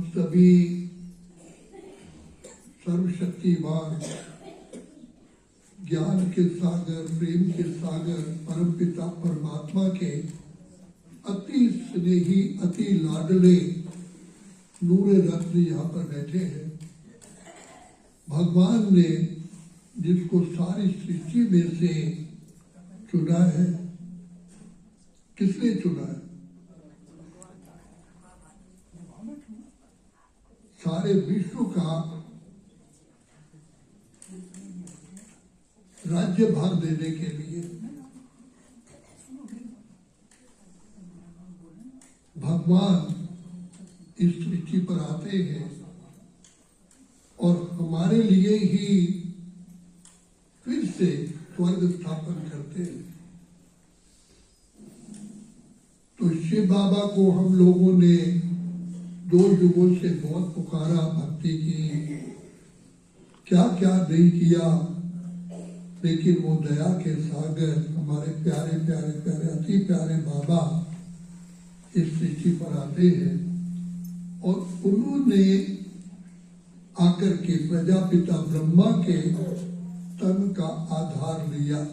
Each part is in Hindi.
सभी सर्वशक्तिमान ज्ञान के सागर, प्रेम के सागर परमपिता परमात्मा के अति स्नेही, अति लाडले नूरे रत्न यहाँ पर बैठे हैं। भगवान ने जिसको सारी सृष्टि में से चुना है, किसने चुना है? सारे विश्व का राज्य भाग देने के लिए भगवान इस सृष्टि पर आते हैं और हमारे लिए ही फिर से स्वर्ग स्थापन करते हैं। तो शिव बाबा को हम लोगों ने 2 युगों से बहुत पुकारा, भक्ति की, क्या क्या नहीं किया, लेकिन वो दया के सागर हमारे प्यारे प्यारे प्यारे अति प्यारे बाबा इस सृष्टि पर आते हैं और उन्होंने आकर के प्रजापिता ब्रह्मा के तन का आधार लिया।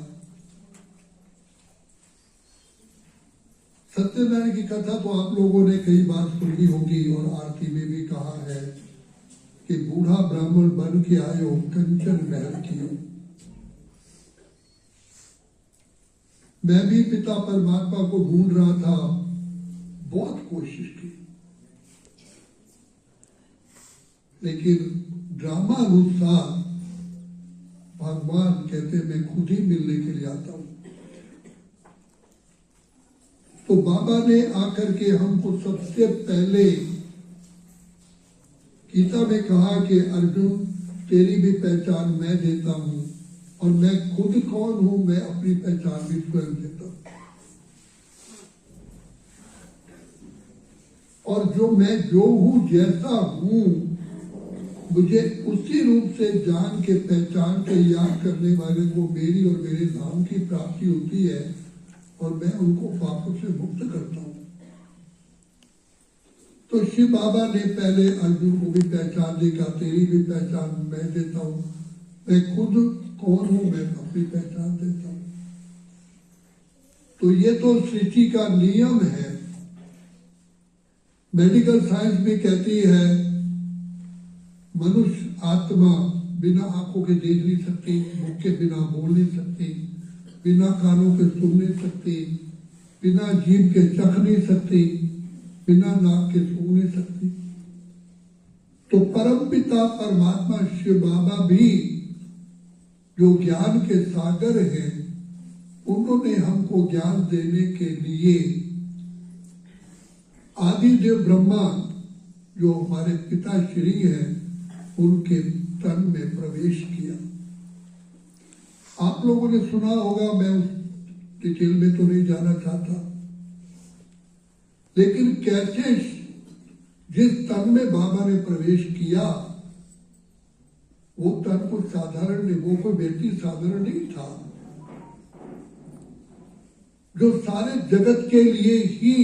सत्यनारायण की कथा तो आप लोगों ने कई बार सुनी होगी और आरती में भी कहा है कि बूढ़ा ब्राह्मण बन के आयो, कंचन महल कियो। मैं भी पिता परमात्मा को ढूंढ रहा था, बहुत कोशिश की, लेकिन ड्रामा अनुसार भगवान कहते मैं खुद ही मिलने के लिए आता हूं। तो बाबा ने आकर के हमको सबसे पहले गीता में कहा कि अर्जुन तेरी भी पहचान मैं देता हूं और मैं खुद कौन हूं, मैं अपनी पहचान भी स्वयं देता हूं। और जो मैं जो हूं, जैसा हूं, मुझे उसी रूप से जान के पहचान के याद करने वाले को मेरी और मेरे धाम की प्राप्ति होती है और मैं उनको पापों से मुक्त करता हूं। तो शिव बाबा ने पहले अर्जुन को भी पहचान दी, का तेरी भी पहचान मैं देता हूं, मैं खुद कौन हूं, मैं अपनी पहचान देता हूं। तो ये तो सृष्टि का नियम है। मेडिकल साइंस भी कहती है मनुष्य आत्मा बिना आंखों के देख नहीं सकती, मुख के बिना बोल नहीं सकती, बिना कानों के सुन नहीं सकती, बिना जीभ के चख नहीं सकती, बिना नाक के सूंघ नहीं सकती। तो परमपिता परमात्मा शिव बाबा भी जो ज्ञान के सागर हैं, उन्होंने हमको ज्ञान देने के लिए आदिदेव ब्रह्मा जो हमारे पिताश्री हैं, उनके तन में प्रवेश किया। आप लोगों ने सुना होगा, मैं उस डिटेल में तो नहीं जाना चाहता, लेकिन कैसे जिस तन में बाबा ने प्रवेश किया, वो तन कुछ साधारण नहीं, वो कोई व्यक्ति साधारण नहीं था, जो सारे जगत के लिए ही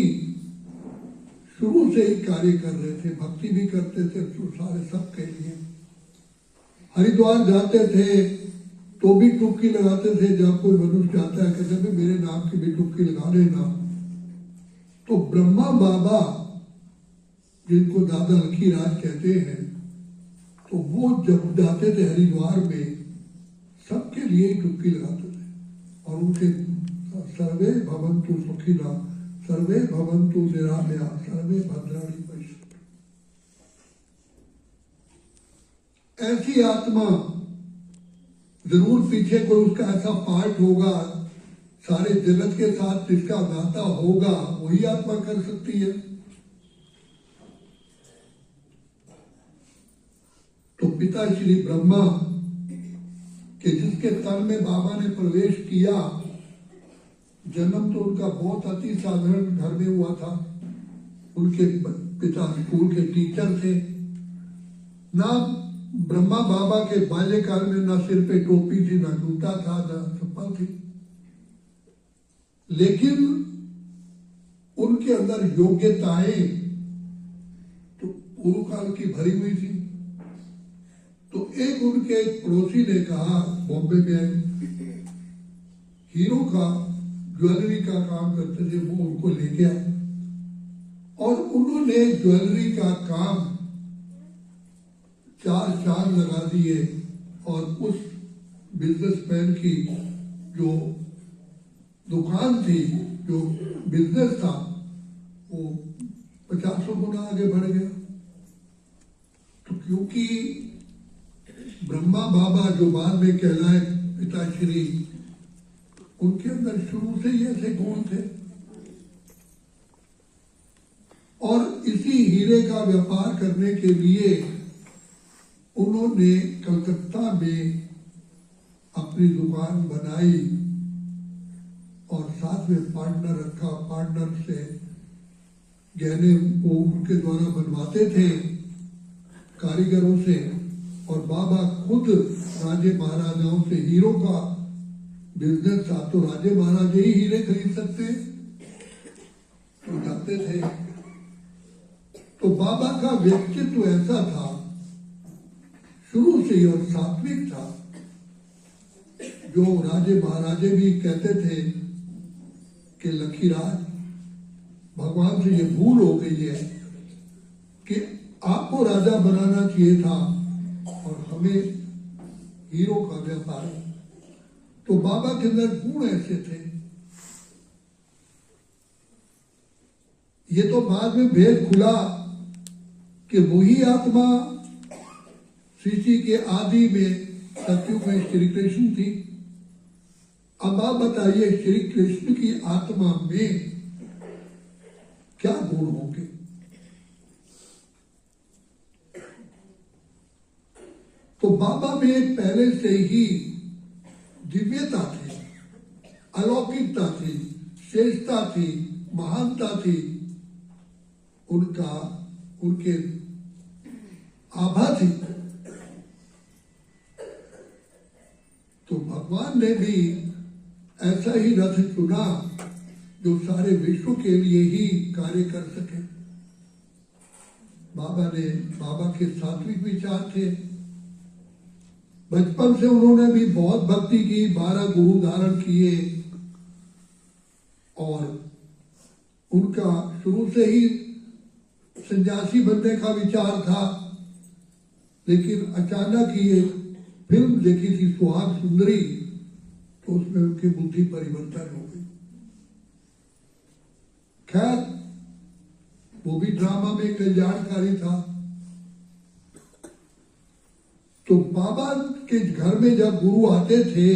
शुरू से ही कार्य कर रहे थे, भक्ति भी करते थे सारे सब के लिए। हरिद्वार जाते थे तो भी टुक्की लगाते थे, जब कोई मनुष्य जाता है कहते भी मेरे नाम की भी टुक्की लगा लेना। तो ब्रह्मा बाबा जिनको दादा लखी राज कहते हैं, तो वो जब जाते थे हरिद्वार में, सबके लिए ही टुक्की लगाते थे और उनके सर्वे भवन्तु सुखिनः सर्वे भवन्तु निरामया सर्वे भद्राणि पश्यन्तु। ऐसी आत्मा जरूर पीछे कोई उसका ऐसा पार्ट होगा, सारे जगत के साथ जिसका नाता होगा, वही आत्मा कर सकती है। तो पिता श्री ब्रह्मा के जिसके तन में बाबा ने प्रवेश किया, जन्म तो उनका बहुत अति साधारण घर में हुआ था। उनके पिता स्कूल के टीचर थे। ना ब्रह्मा बाबा के बाल्यकाल में ना सिर पे टोपी थी, ना जूता था, ना चप्पल थी, लेकिन उनके अंदर योग्यताएं तो गुरु काल की भरी हुई थी। तो एक उनके एक पड़ोसी ने कहा, बॉम्बे में हीरो का ज्वेलरी का काम करते थे, वो उनको ले गया और उन्होंने ज्वेलरी का काम 4 साल लगा दिए और उस बिजनेसमैन की जो दुकान थी, जो बिजनेस था, वो 50 गुना आगे बढ़ गया। तो क्योंकि ब्रह्मा बाबा जो बाद में कहलाए पिताश्री, उनके अंदर शुरू से ही ऐसे गुण थे और इसी हीरे का व्यापार करने के लिए उन्होंने कलकत्ता में अपनी दुकान बनाई और साथ में पार्टनर रखा। पार्टनर से गहने वो उनके द्वारा बनवाते थे कारीगरों से और बाबा खुद राजे महाराजाओं से, हीरो का बिजनेस था तो राजे महाराजे ही हीरे खरीद सकते तो जाते थे। तो बाबा का व्यक्तित्व ऐसा था शुरू से ही और सात्विक था, जो राजे महाराजे भी कहते थे कि लखीराज, भगवान से ये भूल हो गई है कि आपको राजा बनाना चाहिए था और हमें हीरो का व्यापार। तो बाबा के अंदर गुण ऐसे थे। ये तो बाद में भेद खुला कि वही आत्मा सृष्टि के आदि में सतयुग में श्री कृष्ण थी। अब आप बताइए, श्री कृष्ण की आत्मा में क्या गुण होंगे? तो बाबा में पहले से ही दिव्यता थी, अलौकिकता थी, श्रेष्ठता थी, महानता थी, उनके आभा थी। तो भगवान ने भी ऐसा ही रथ चुना जो सारे विश्व के लिए ही कार्य कर सके। बाबा के सात्विक विचार थे। बचपन से उन्होंने भी बहुत भक्ति की, 12 गुरु धारण किए और उनका शुरू से ही सन्यासी बनने का विचार था। लेकिन अचानक ही एक फिल्म देखी थी सुहाग सुंदरी, तो उसमें उनकी बुद्धि परिवर्तन हो गई। खैर, वो भी ड्रामा में कल्याणकारी था। तो बाबा के घर में जब गुरु आते थे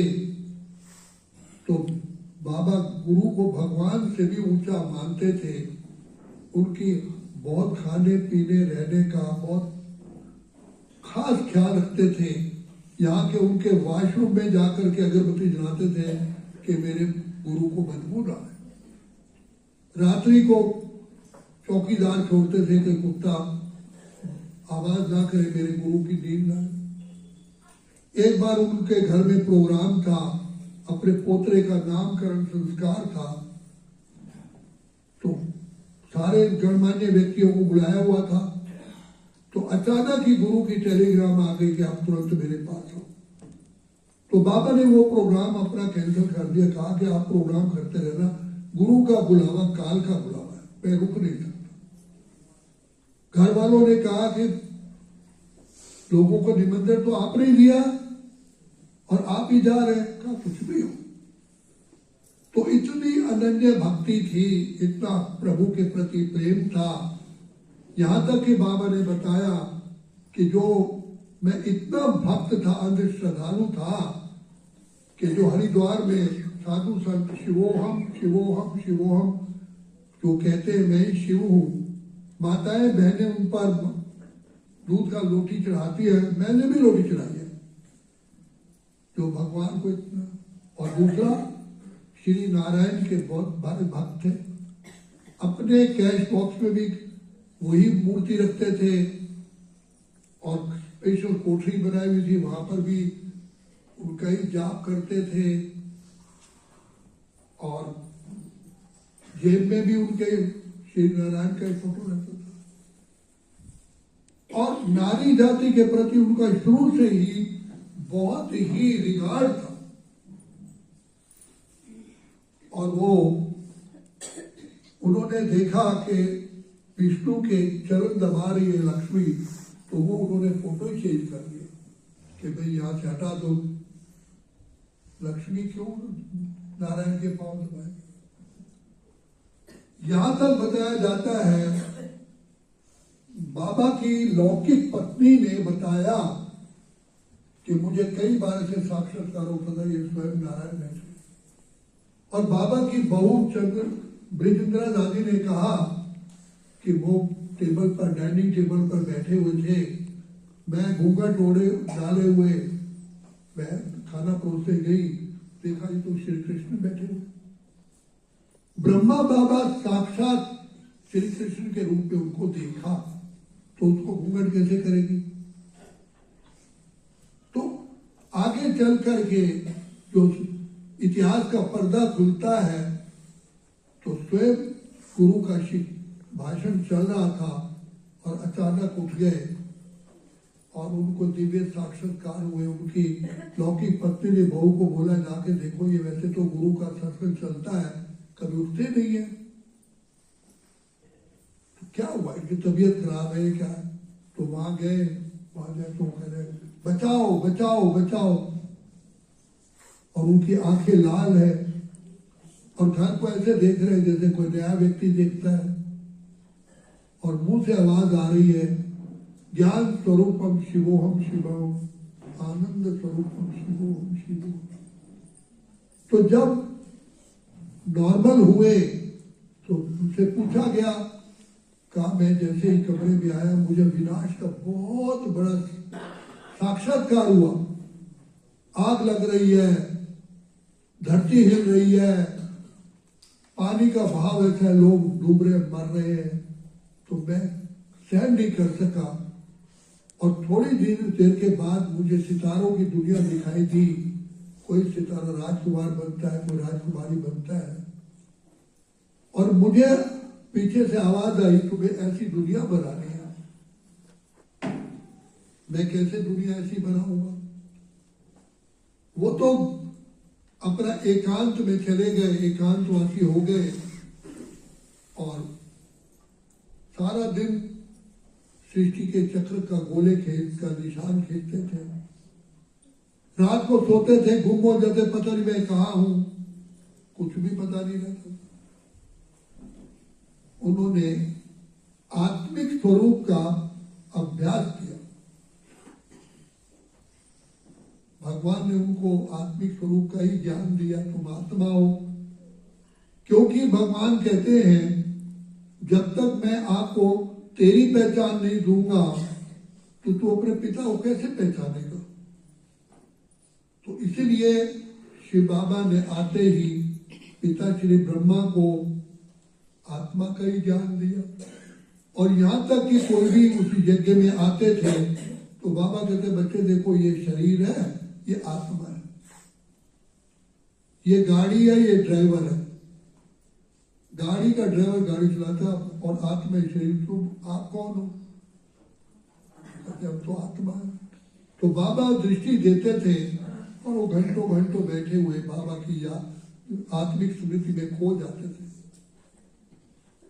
तो बाबा गुरु को भगवान से भी ऊंचा मानते थे। उनकी बहुत खाने पीने रहने का बहुत खास ख्याल रखते थे। यहाँ के उनके वॉशरूम में जाकर के अगरबत्ती जलाते थे कि मेरे गुरु को बदबू ना आए। रात्रि को चौकीदार छोड़ते थे कि कुत्ता आवाज ना करे, मेरे गुरु की नींद ना आए। एक बार उनके घर में प्रोग्राम था, अपने पोतरे का नामकरण संस्कार था, तो सारे गणमान्य व्यक्तियों को बुलाया हुआ था। तो अचानक ही गुरु की टेलीग्राम आ गई कि आप तुरंत मेरे पास हो। तो बाबा ने वो प्रोग्राम अपना कैंसिल कर दिया, कहा कि आप प्रोग्राम करते रहना, गुरु का बुलावा काल का बुलावा है, मैं रुक नहीं सकता। घर वालों ने कहा कि लोगों को निमंत्रण तो आपने ही दिया और आप ही जा रहे हैं, कहा कुछ भी हो। तो इतनी अनन्य भक्ति थी, इतना प्रभु के प्रति प्रेम था, यहां तक कि बाबा ने बताया कि जो मैं इतना भक्त था, अंध श्रद्धालु था कि जो हरिद्वार में साधु संत शिवोहम शिवोहम शिवोहम जो कहते हैं मैं शिव हूं, माताएं बहनें उन पर दूध का लोटी चढ़ाती है, मैंने भी लोटी चढ़ाई है, जो भगवान को इतना। और दूसरा, श्री नारायण के बहुत बड़े भक्त थे, अपने कैश बॉक्स में भी वही मूर्ति रखते थे और स्पेशल कोठरी बनाई हुई थी, वहां पर भी उनका ही जाप करते थे और जेब में भी उनके श्री नारायण का फोटो रहता था। और नारी जाति के प्रति उनका शुरू से ही बहुत ही रिगार्ड था। और वो उन्होंने देखा कि विष्णु के चरण दबा रही है लक्ष्मी, तो वो उन्होंने फोटो चेंज कर दिया कि भाई यहां से हटा दो, लक्ष्मी क्यों नारायण के पांव दबाए। यहां तक बताया जाता है बाबा की लौकिक पत्नी ने बताया कि मुझे कई बार ऐसे साक्षात्कार होता था, ये स्वयं नारायण है। और बाबा की बहू चंद्र ब्रिजेंद्रा दादी ने कहा कि वो टेबल पर, डाइनिंग टेबल पर बैठे हुए थे, मैं घूंघट ओढ़े डाले हुए मैं खाना परोसते गई, देखा ये तो श्री कृष्ण बैठे हुए। ब्रह्मा बाबा साक्षात श्री कृष्ण के रूप में उनको देखा, तो उसको घूंघट कैसे करेगी। तो आगे चल करके जो इतिहास का पर्दा खुलता है, तो स्वयं गुरु का भाषण चल रहा था और अचानक उठ गए और उनको दिव्य साक्षात्कार हुए। उनकी लौकिक पत्नी ने बहू को बोला, जाके देखो ये वैसे तो गुरु का सत्संग चलता है, कभी उठते नहीं है, तो क्या हुआ, इनकी तबीयत खराब है क्या। तो वहां गए, वहां गए तो कह रहे बचाओ बचाओ बचाओ, और उनकी आंखें लाल है और घर को ऐसे देख रहे हैं जैसे कोई नया व्यक्ति देखता है, और मुंह से आवाज आ रही है, ज्ञान स्वरूपम शिवोहम शिवम, आनंद स्वरूपम शिवोहम शिवो। तो जब नॉर्मल हुए तो उनसे पूछा गया, कहा मैं जैसे ही कमरे में आया मुझे विनाश का बहुत बड़ा साक्षात्कार हुआ, आग लग रही है, धरती हिल रही है, पानी का भाव ऐसा है, लोग डूब रहे मर रहे हैं, तो मैं सहन नहीं कर सका। और थोड़ी देर के बाद मुझे सितारों की दुनिया दिखाई दी, कोई सितारा राजकुमार बनता है, कोई राजकुमारी बनता है, और मुझे पीछे से आवाज आई, तुम्हें ऐसी दुनिया बनानी है। मैं कैसे दुनिया ऐसी बनाऊंगा। वो तो अपना एकांत में चले गए, एकांतवासी हो गए, और सारा दिन सृष्टि के चक्र का गोले खेल का निशान खींचते थे। रात को सोते थे, गुम हो जाते, पता नहीं मैं कहाँ हूं, कुछ भी पता नहीं रहता। उन्होंने आत्मिक स्वरूप का अभ्यास किया। भगवान ने उनको आत्मिक स्वरूप का ही ज्ञान दिया, तुम आत्मा हो। क्योंकि भगवान कहते हैं जब तक मैं आपको तेरी पहचान नहीं दूंगा तो तू अपने पिता को कैसे पहचानेगा। तो इसीलिए शिव बाबा ने आते ही पिता श्री ब्रह्मा को आत्मा का ही ज्ञान दिया। और यहां तक कि कोई भी उस यज्ञ में आते थे तो बाबा कहते बच्चे देखो ये शरीर है, ये आत्मा है, ये गाड़ी है, ये ड्राइवर है। गाड़ी का ड्राइवर गाड़ी चलाता है और आत्मा शरीर, तो आप कौन हो। अब तो आत्मा है। तो बाबा दृष्टि देते थे और वो घंटों घंटों बैठे हुए बाबा की याद आत्मिक स्मृति में खो जाते थे।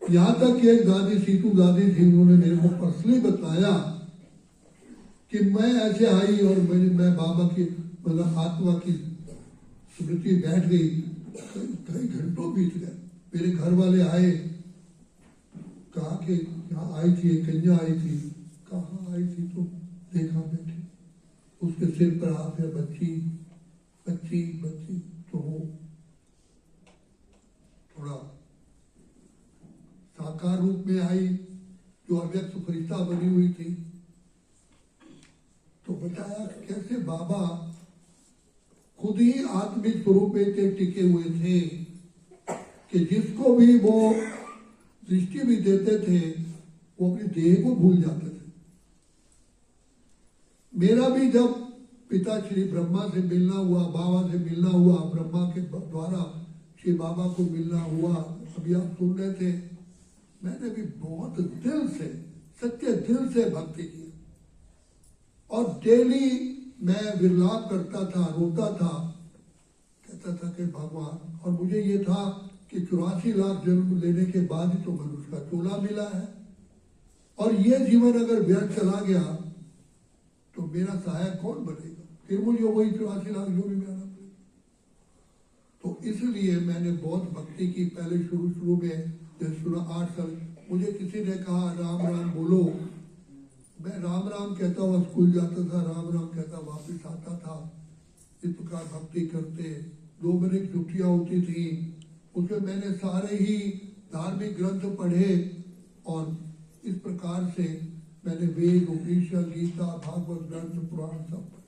यहां तक कि एक दादी, सीतू दादी थी, उन्होंने मेरे को पर्सनली बताया कि मैं ऐसे आई और मैं बाबा की मतलब आत्मा की स्मृति बैठ गई, कई घंटों बीत गए। मेरे घर वाले आए, कहा कि यहाँ आई थी, कन्या आई थी। कहाँ आई थी, तो देखा बैठी, उसके सिर पर हाथ है, बच्ची बच्ची बच्ची। तो वो थोड़ा साकार रूप में आई, जो अव्यक्त फरिश्ता बनी हुई थी। तो बताया कैसे बाबा खुद ही आत्मिक स्वरूप में टिके हुए थे कि जिसको भी वो दृष्टि भी देते थे वो अपनी देह को भूल जाते थे। मेरा भी जब पिता श्री ब्रह्मा से मिलना हुआ, बाबा से मिलना हुआ, ब्रह्मा के द्वारा श्री बाबा को मिलना हुआ, अभी आप सुन रहे थे, मैंने भी बहुत दिल से, सच्चे दिल से भक्ति की। और डेली मैं विलाप करता था, रोता था, कहता था कि भगवान, और मुझे ये था कि 84 लाख जन्म लेने के बाद ही तो मनुष्य का चोला मिला है, और ये जीवन अगर व्यर्थ चला गया तो मेरा सहायक कौन बनेगा? फिर मुझे वही 84 लाख जोड़ी में आना पड़ेगा। तो इसलिए मैंने बहुत भक्ति की। पहले शुरू में जब सुना 8 साल, मुझे किसी ने कहा राम राम बोलो, मैं राम राम कहता हुआ स्कूल जाता था, राम राम कहता वापस आता था। इस प्रकार भक्ति करते 2 महीने की छुट्टियां होती थी, उसमें मैंने सारे ही धार्मिक ग्रंथ पढ़े, और इस प्रकार से मैंने वेद, उपनिषद, गीता, भागवत ग्रंथ, पुराण सब पढ़े।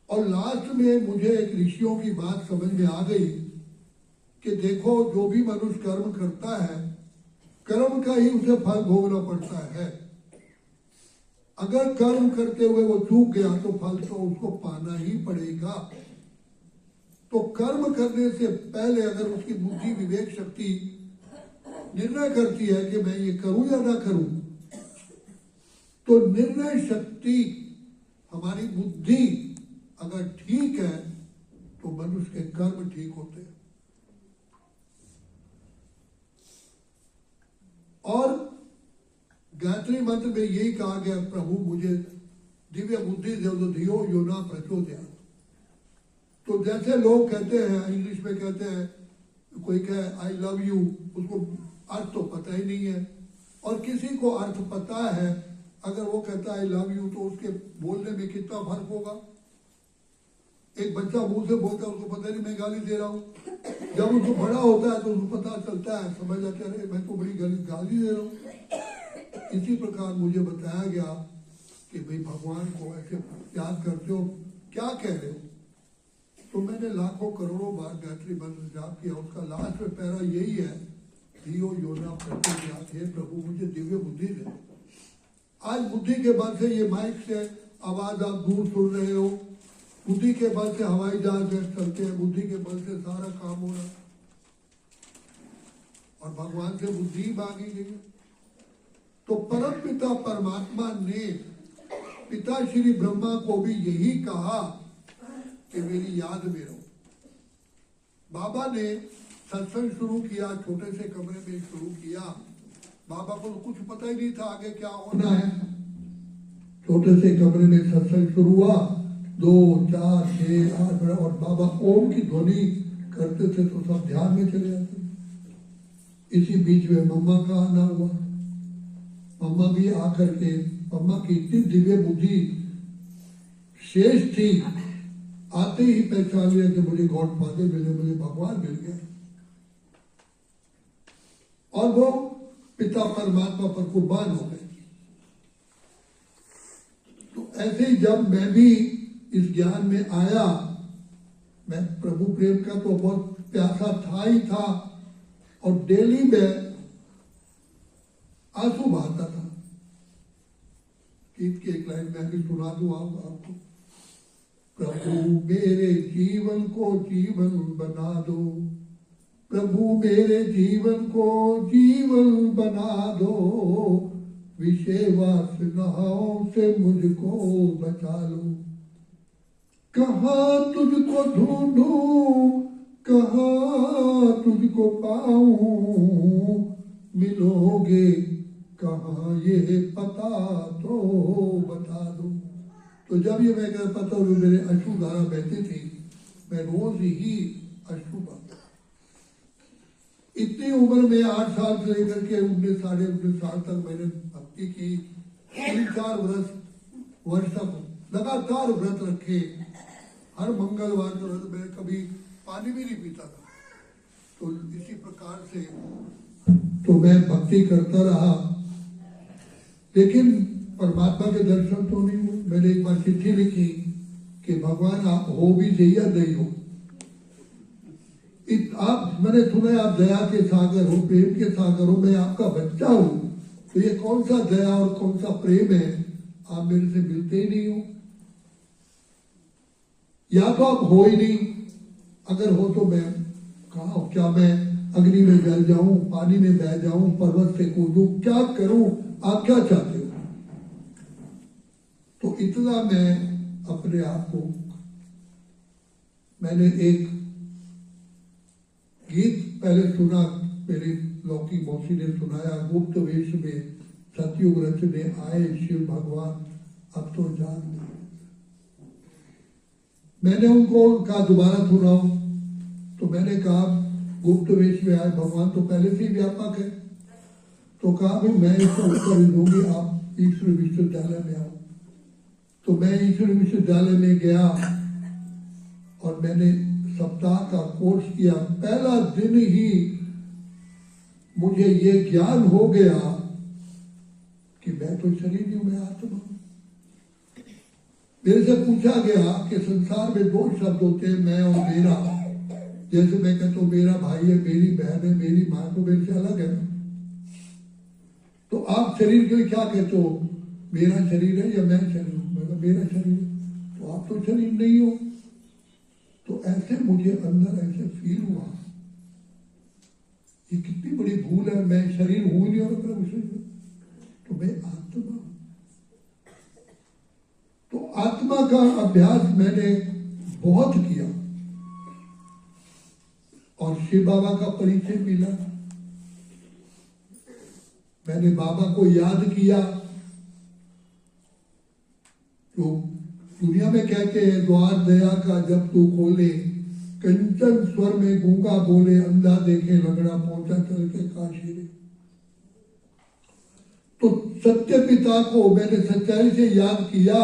और लास्ट में मुझे एक ऋषियों की बात समझ में आ गई कि देखो, जो भी मनुष्य कर्म करता है, कर्म का ही उसे फल भोगना पड़ता है। अगर कर्म करते हुए वो चूक गया तो फल तो उसको पाना ही पड़ेगा। तो कर्म करने से पहले अगर उसकी बुद्धि, विवेक शक्ति निर्णय करती है कि मैं ये करूं या ना करूं, तो निर्णय शक्ति, हमारी बुद्धि अगर ठीक है तो मनुष्य के कर्म ठीक होते हैं। और गायत्री मंत्र में यही कहा गया, प्रभु मुझे दिव्य बुद्धि दे दो, धियो यो न प्रचोदयात्। तो जैसे लोग कहते हैं, इंग्लिश में कहते हैं, कोई कहे आई लव यू, उसको अर्थ तो पता ही नहीं है, और किसी को अर्थ पता है, अगर वो कहता है आई लव यू, तो उसके बोलने में कितना फर्क होगा। एक बच्चा मुंह से बोलता है, उसको पता नहीं मैं गाली दे रहा हूँ। जब उसको बड़ा होता है तो उसको पता चलता है, समझ जाता है मैं तो बड़ी गाली दे रहा हूँ। इसी प्रकार मुझे बताया गया कि भाई भगवान को ऐसे याद करते हो, क्या कह रहे हो? तो मैंने लाखों करोड़ों बार गायत्री मंत्र जाप किया। उसका लास्ट में पैरा यही है, धियो यो न प्रचोदयात्, हे प्रभु मुझे दिव्य बुद्धि दे। आज बुद्धि के बल से ये माइक से आवाज आप दूर सुन रहे हो, बुद्धि के बल से हवाई जहाज चलते हैं, बुद्धि के बल से सारा काम हो रहा है, और भगवान से बुद्धि मांगी गई। तो परम पिता परमात्मा ने पिता श्री ब्रह्मा को भी यही कहा कि मेरी याद में रहो। बाबा ने सत्संग शुरू किया, छोटे से कमरे में शुरू किया। बाबा को तो कुछ पता ही नहीं था आगे क्या होना है। छोटे से कमरे में सत्संग शुरू हुआ, 2, 4, 6, 8, और बाबा ओम की ध्वनि करते थे तो सब ध्यान में चले जाते। इसी बीच में मम्मा का आना हुआ। मम्मा भी आकर के, मम्मा की इतनी दिव्य बुद्धि शेष थी, आते ही पहचान लिया कि मुझे गॉड फादर मिले, मुझे भगवान मिल गया, और वो पिता परमात्मा पर कुर्बान हो गए। तो ऐसे ही जब मैं भी इस ज्ञान में आया, मैं प्रभु प्रेम का तो बहुत प्यासा था ही था, और डेली में आंसू बहाता था। गीत की एक लाइन मैं भी सुना दूं आपको। प्रभु मेरे जीवन को जीवन बना दो, प्रभु मेरे जीवन को जीवन बना दो, विषय वासनाओं से मुझको बचा लो। कहाँ तुझको ढूंढूं, कहाँ तुझको पाऊं, मिलोगे कहाँ ये पता तो बता दो। तो जब ये मैं कहता था, मेरे अश्रु धारा बहती थी, मैं रोज ही अश्रु बहाता। इतनी उम्र में 8 साल से लेकर के 19, साढ़े 19 साल तक मैंने भक्ति की। 3-4 वर्ष तक लगातार व्रत रखे। हर मंगलवार का व्रत, मैं कभी पानी भी नहीं पीता था। तो इसी प्रकार से तो मैं भक्ति करता रहा, लेकिन परमात्मा के दर्शन तो नहीं हुए। मैंने एक बार चिट्ठी लिखी कि भगवान आप हो भी सही या नहीं हो। आप, मैंने सुना है आप दया के सागर हो, प्रेम के सागर हो, मैं आपका बच्चा हूं, तो ये कौन सा दया और कौन सा प्रेम है? आप मेरे से मिलते ही नहीं हो, या तो आप हो ही नहीं। अगर हो तो मैं कहा, क्या मैं अग्नि में जल जाऊं, पानी में बह जाऊं, पर्वत से कूदूं, क्या करूं? आप क्या चाहते हो? तो इतना मैं अपने आप को, मैंने एक गीत पहले सुना, मेरी लौकी मौसी ने सुनाया, गुप्त वेश में सतयुग रचने आए शिव भगवान अब तो जान गए। मैंने उनको कहा दोबारा सुनाओ, तो मैंने कहा गुप्त वेश में आए भगवान तो पहले से ही व्यापक है। तो कहा भाई मैं इसको उत्तर दूंगी, आप ईश्वर विश्वविद्यालय में आओ। तो मैं ईश्वर विश्वविद्यालय में गया और मैंने सप्ताह का कोर्स किया। पहला दिन ही मुझे ये ज्ञान हो गया कि मैं तो शरीर नहीं हूं, मैं आत्मा हूं। मेरे से पूछा गया कि संसार में दो शब्द होते हैं, मैं और मेरा। जैसे मैं कहता हूं मेरा भाई है, मेरी बहन है, मेरी मां, तो मेरे से अलग है। तो आप शरीर के लिए क्या कहते हो, मेरा शरीर है या मैं शरीर हूं? मेरा शरीर है। तो आप तो शरीर नहीं हो। तो ऐसे मुझे अंदर ऐसे फील हुआ, ये कितनी बड़ी भूल है, मैं शरीर हूं ही नहीं और अपना शरीर, तो मैं आत्मा हूं। तो आत्मा का अभ्यास मैंने बहुत किया और शिव बाबा का परिचय मिला। मैंने बाबा को याद किया। तो दुनिया में कहते हैं द्वार दया का जब तू खोले, कंचन स्वर में गूंगा बोले, अंधा देखे लगड़ा पहुंचा चल के काशी रे। तो सत्य पिता को मैंने सच्चाई से याद किया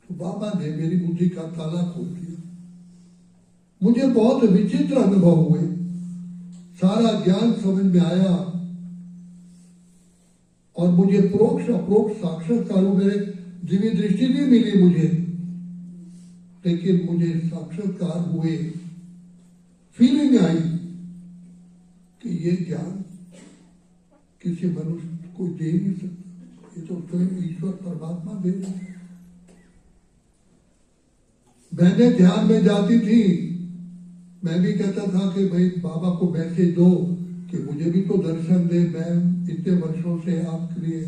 तो बाबा ने मेरी बुद्धि का ताला खोल दिया। मुझे बहुत विचित्र अनुभव हुए, सारा ज्ञान समझ में आया और मुझे प्रोक्ष अप्रोक्ष साक्षात्कार, मेरे दिव्य दृष्टि नहीं मिली मुझे, लेकिन मुझे साक्षात्कार हुए। फीलिंग आई कि ये ज्ञान किसी मनुष्य को दे नहीं सकता, ये तो स्वयं ईश्वर परमात्मा दे रहे हैं। मैंने ध्यान में जाती थी, मैं भी कहता था कि भाई बाबा को मैसेज दो कि मुझे भी तो दर्शन दे, मैं इतने वर्षों से आपके लिए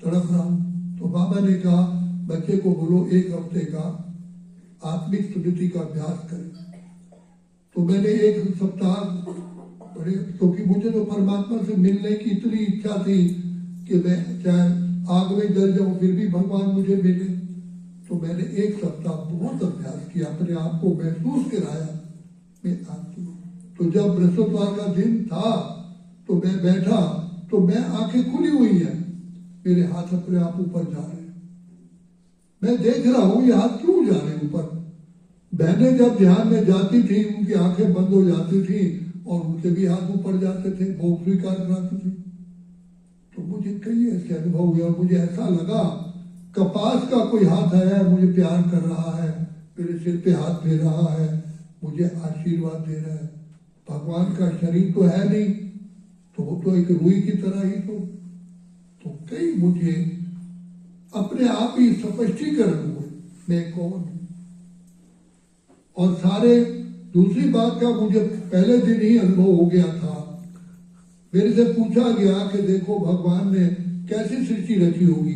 तड़प रहा हूं। तो बाबा ने कहा बच्चे को बोलो 1 हफ्ते का आत्मिक स्मृति का अभ्यास करें। तो मैंने 1 सप्ताह बड़े, क्योंकि मुझे तो परमात्मा से मिलने की इतनी इच्छा थी कि मैं चाहे आग में जल जाऊं फिर भी भगवान मुझे मिले। तो मैंने 1 सप्ताह बहुत अभ्यास किया, अपने आप को महसूस कराया मैं आत्मा। तो जब बृहस्पतिवार का दिन था तो मैं बैठा, तो मैं आंखें खुली हुई है, मेरे हाथ अपने आप ऊपर जा रहे हैं। मैं देख रहा हूं ये हाथ क्यों जा रहे ऊपर। बहनें जब ध्यान में जाती थी उनकी आंखें बंद हो जाती थी और उनके भी हाथ ऊपर जाते थे, भोग स्वीकार कराती थी। तो मुझे कई ऐसे अनुभव हुए और मुझे ऐसा लगा कपास का कोई हाथ आया है, मुझे प्यार कर रहा है, मेरे सिर पे हाथ दे रहा है, मुझे आशीर्वाद दे रहा है। भगवान का शरीर तो है नहीं, तो वो तो एक रूई की तरह ही तो कई मुझे अपने आप ही स्पष्टीकरण हुए मैं कौन हूं। और सारे दूसरी बात का मुझे पहले दिन ही अनुभव हो गया था। मेरे से पूछा गया कि देखो भगवान ने कैसी सृष्टि रची होगी।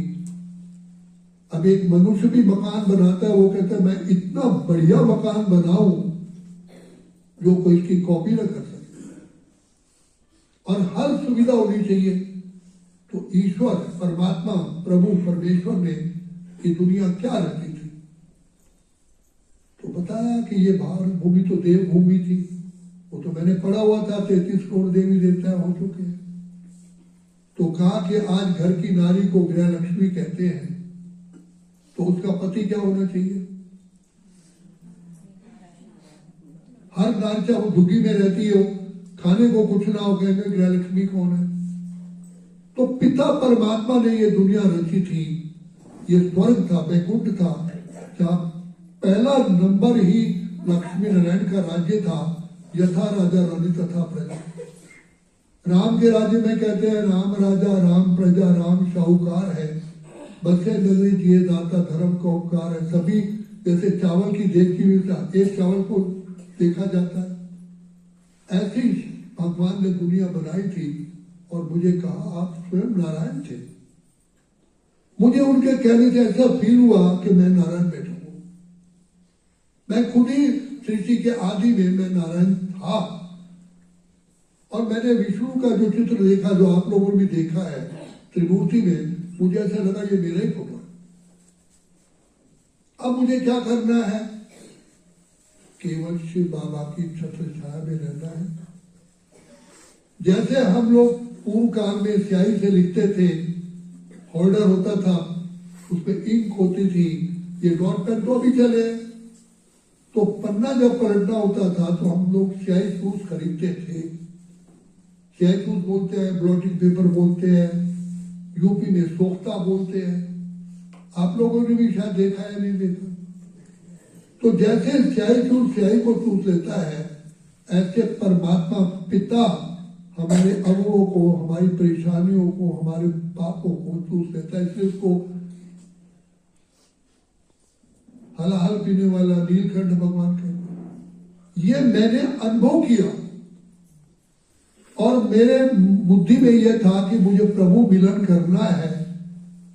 अब एक मनुष्य भी मकान बनाता है, वो कहता है मैं इतना बढ़िया मकान बनाऊं जो कोई इसकी कॉपी न कर सके और हर सुविधा होनी चाहिए। तो ईश्वर परमात्मा प्रभु परमेश्वर ने ये दुनिया क्या रची थी, तो बताया कि ये भारत भूमि तो देव भूमि थी। वो तो मैंने पढ़ा हुआ था, 33 करोड़ देवी देवता हो चुके हैं। तो कहा कि आज घर की नारी को गृह लक्ष्मी कहते हैं, तो उसका पति क्या होना चाहिए। हर नारी चाहे वो दुखी में रहती हो, खाने को कुछ ना हो, कहेंगे गृह लक्ष्मी कौन है। तो पिता परमात्मा ने ये दुनिया रची थी, ये स्वर्ग था, वैकुंठ था, जहां पहला नंबर ही लक्ष्मी नारायण का राज्य था। यथा राजा रानी तथा प्रजा। राम के राज्य में कहते हैं राम राजा राम प्रजा राम शाहूकार है, बसे नगरी जिए दाता धर्म का उपकार है। सभी जैसे चावल की देखी हुई एक चावल को देखा जाता है, ऐसे ही भगवान ने दुनिया बनाई थी। और मुझे कहा आप स्वयं नारायण थे। मुझे उनके कहने से ऐसा फील हुआ कि मैं नारायण बैठा हूं। मैं खुद ही सृष्टि के आदि में मैं नारायण था। और मैंने विष्णु का जो चित्र देखा, जो आप लोगों ने भी देखा है त्रिमूर्ति में, मुझे ऐसा लगा ये मेरा ही फोटो है। अब मुझे क्या करना है? केवल शिव बाबा की छत्र छाया में रहना है। जैसे हम लोग पूर्व काल में स्याही से लिखते थे, होल्डर होता था, उसमें इंक होती थी, ये डॉट पेन तो अभी चले, तो पन्ना जब पलटना होता था तो हम लोग स्याही शूज खरीदते थे। स्याही शूज बोलते हैं, ब्लॉटिंग पेपर बोलते हैं, यूपी में सोख्ता बोलते हैं। आप लोगों ने भी शायद देखा है, नहीं देखा? तो जैसे स्याही शूज स्याही को चूस लेता है, ऐसे परमात्मा पिता हमारे अवगुणों को, हमारी परेशानियों को, हमारे पापों को चूस लेता है। इसलिए उसको हलाहल पीने वाला नीलकंठ भगवान कहते। ये मैंने अनुभव किया और मेरे बुद्धि में यह था कि मुझे प्रभु मिलन करना है।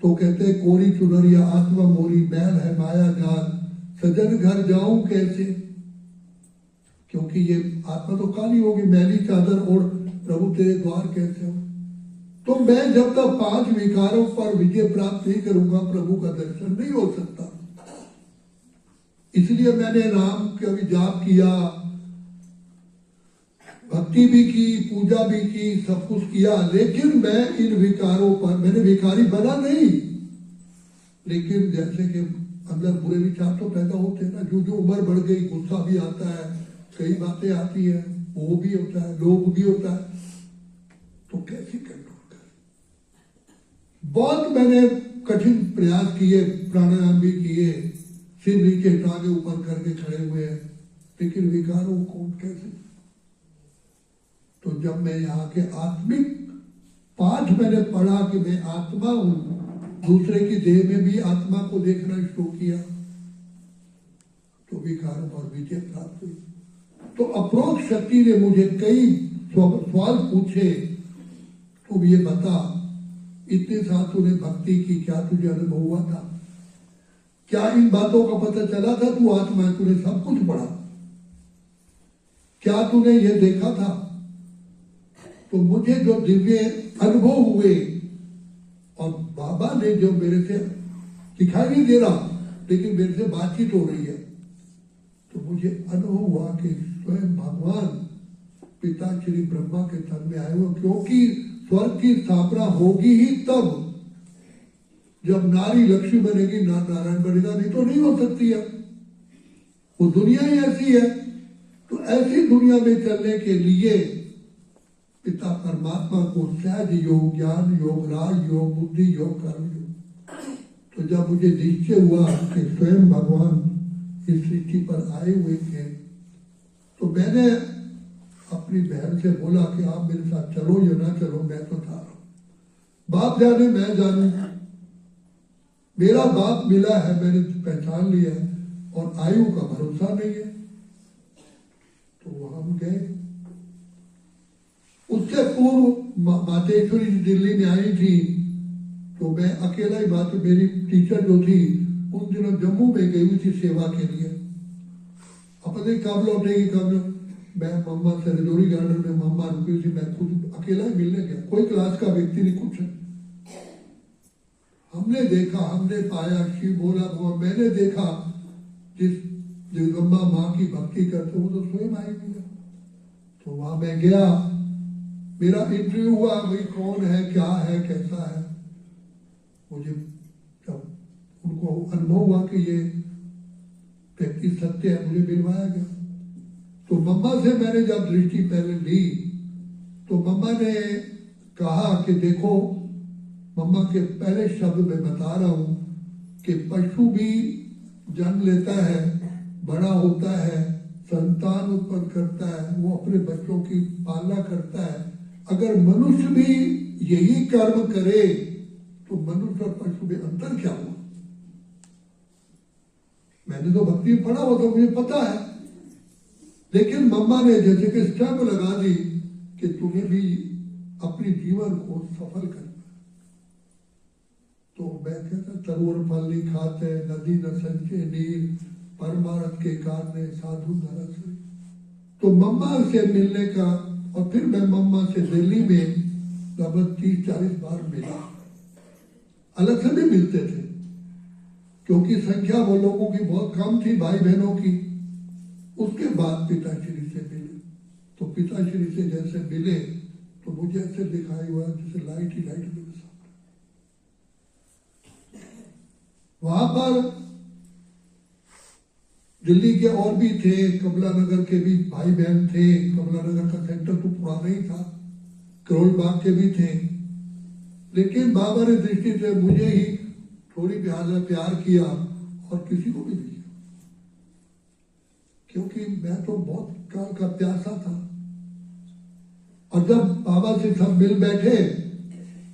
तो कहते कोरी चुनरिया आत्मा मोरी, मैल है माया जाल, सजन घर जाऊं कैसे? क्योंकि ये आत्मा तो काली होगी, मैली चादर ओढ़ प्रभु तेरे द्वार कैसे हो? तो मैं जब तक 5 विकारों पर विजय प्राप्त नहीं करूंगा, प्रभु का दर्शन नहीं हो सकता। इसलिए मैंने नाम का भी जाप किया, भक्ति भी की, पूजा भी की, सब कुछ किया, लेकिन मैं इन विकारों पर, मैंने विकारी बना नहीं, लेकिन जैसे कि अंदर बुरे विचार तो पैदा होते हैं ना। जो जो उम्र बढ़ गई, गुस्सा भी आता है, कई बातें आती है, वो भी होता है, लोभ भी होता है, तो कैसे कंट्रोल करें? बहुत मैंने कठिन प्रयास किए, प्राणायाम भी किए, सिर नीचे टांगे ऊपर करके खड़े हुए हैं, लेकिन विकारों को कैसे? तो जब मैं यहाँ के आत्मिक पाठ मैंने पढ़ा कि मैं आत्मा हूं, दूसरे की देह में भी आत्मा को देखना शुरू किया, तो विकारों पर विजय प्राप्त हुई। तो अप्रोक्ष शक्ति ने मुझे कई सवाल पूछे, तुम ये बता, इतने साल तूने भक्ति की, क्या तुझे अनुभव हुआ था? क्या इन बातों का पता चला था तू आत्मा है? तूने सब कुछ पढ़ा, क्या तूने ये देखा था? तो मुझे जो दिव्य अनुभव हुए और बाबा ने जो मेरे से दिखाई नहीं दे रहा, लेकिन मेरे से बातचीत हो रही है, तो मुझे अनुभव हुआ कि स्वयं भगवान पिता श्री ब्रह्मा के तन में आए हुए। क्योंकि स्वर्ग की स्थापना होगी ही तब जब नारी लक्ष्मी बनेगी, नारायण बनेगा, नहीं तो नहीं हो सकती है। वो दुनिया ही ऐसी है। तो ऐसी दुनिया में चलने के लिए पिता परमात्मा को सहज योग, ज्ञान योग, राज योग, बुद्धि योग, कर्म योग। तो जब मुझे निश्चय हुआ कि स्वयं भगवान इस सृष्टि पर आए हुए थे, तो मैंने अपनी बहन से बोला कि आप मेरे साथ चलो या ना चलो, मैं तो जा रहा हूं। बाप जाने मैं जानू, मेरा बाप मिला है, मैंने पहचान लिया, और आयु का भरोसा नहीं है। तो हम गए। उससे पूर्व मातेश्वरी दिल्ली में आई थी, तो मैं अकेला ही बात, मेरी टीचर जो थी उन दिनों जम्मू में गई हुई थी सेवा के लिए। अपने कब लौटेगी कब, मैं मम्मा से रजौरी गार्डन में मम्मा रुकी थी, मैं खुद अकेला ही मिलने गया, कोई क्लास का व्यक्ति नहीं, कुछ। हमने देखा, हमने पाया, शिव बोला हुआ, मैंने देखा जिस जगदम्बा माँ की भक्ति करते वो तो स्वयं आई हुई है। तो वहां मैं गया, मेरा इंटरव्यू हुआ, भाई कौन है, क्या है, कैसा है। मुझे जब उनको अनुभव हुआ कि ये व्यक्ति सत्य है, मुझे मिलवाया गया। तो मम्मा से मैंने जब दृष्टि पहले ली, तो मम्मा ने कहा कि देखो, मम्मा के पहले शब्द में बता रहा हूं कि पशु भी जन्म लेता है, बड़ा होता है, संतान उत्पन्न करता है, वो अपने बच्चों की पालना करता है। अगर मनुष्य भी यही कर्म करे तो मनुष्य और पशु में अंतर क्या हुआ? मैंने तो भक्ति में पढ़ा हुआ तो मुझे पता है, लेकिन मम्मा ने जैसे कि स्टैंप लगा दी कि तुम्हें भी अपने जीवन को सफल करना। तो तो मैं कहता तरुण फल नहीं खाते, नदी न संचे नीर, परमार्थ के कारण साधु नरस। तो मम्मा से मिलने का, और फिर मैं मम्मा से दिल्ली में लगभग 30-40 बार मिला। अलग से भी मिलते थे क्योंकि संख्या वो लोगों की बहुत कम थी, भाई बहनों की। उसके बाद पिताश्री से मिले, तो पिताश्री से जैसे मिले तो मुझे ऐसे दिखाई हुआ जैसे लाइट ही लाइट मेरे सामने। वहां पर दिल्ली के और भी थे, कमला नगर के भी भाई बहन थे। कमला नगर का सेंटर तो पुराना ही था, करोल बाग के भी थे। लेकिन बाबा ने दृष्टि से मुझे ही थोड़ी प्यार किया और किसी को भी नहीं किया, क्योंकि मैं तो बहुत काल का प्यासा था। और जब बाबा से सब मिल बैठे,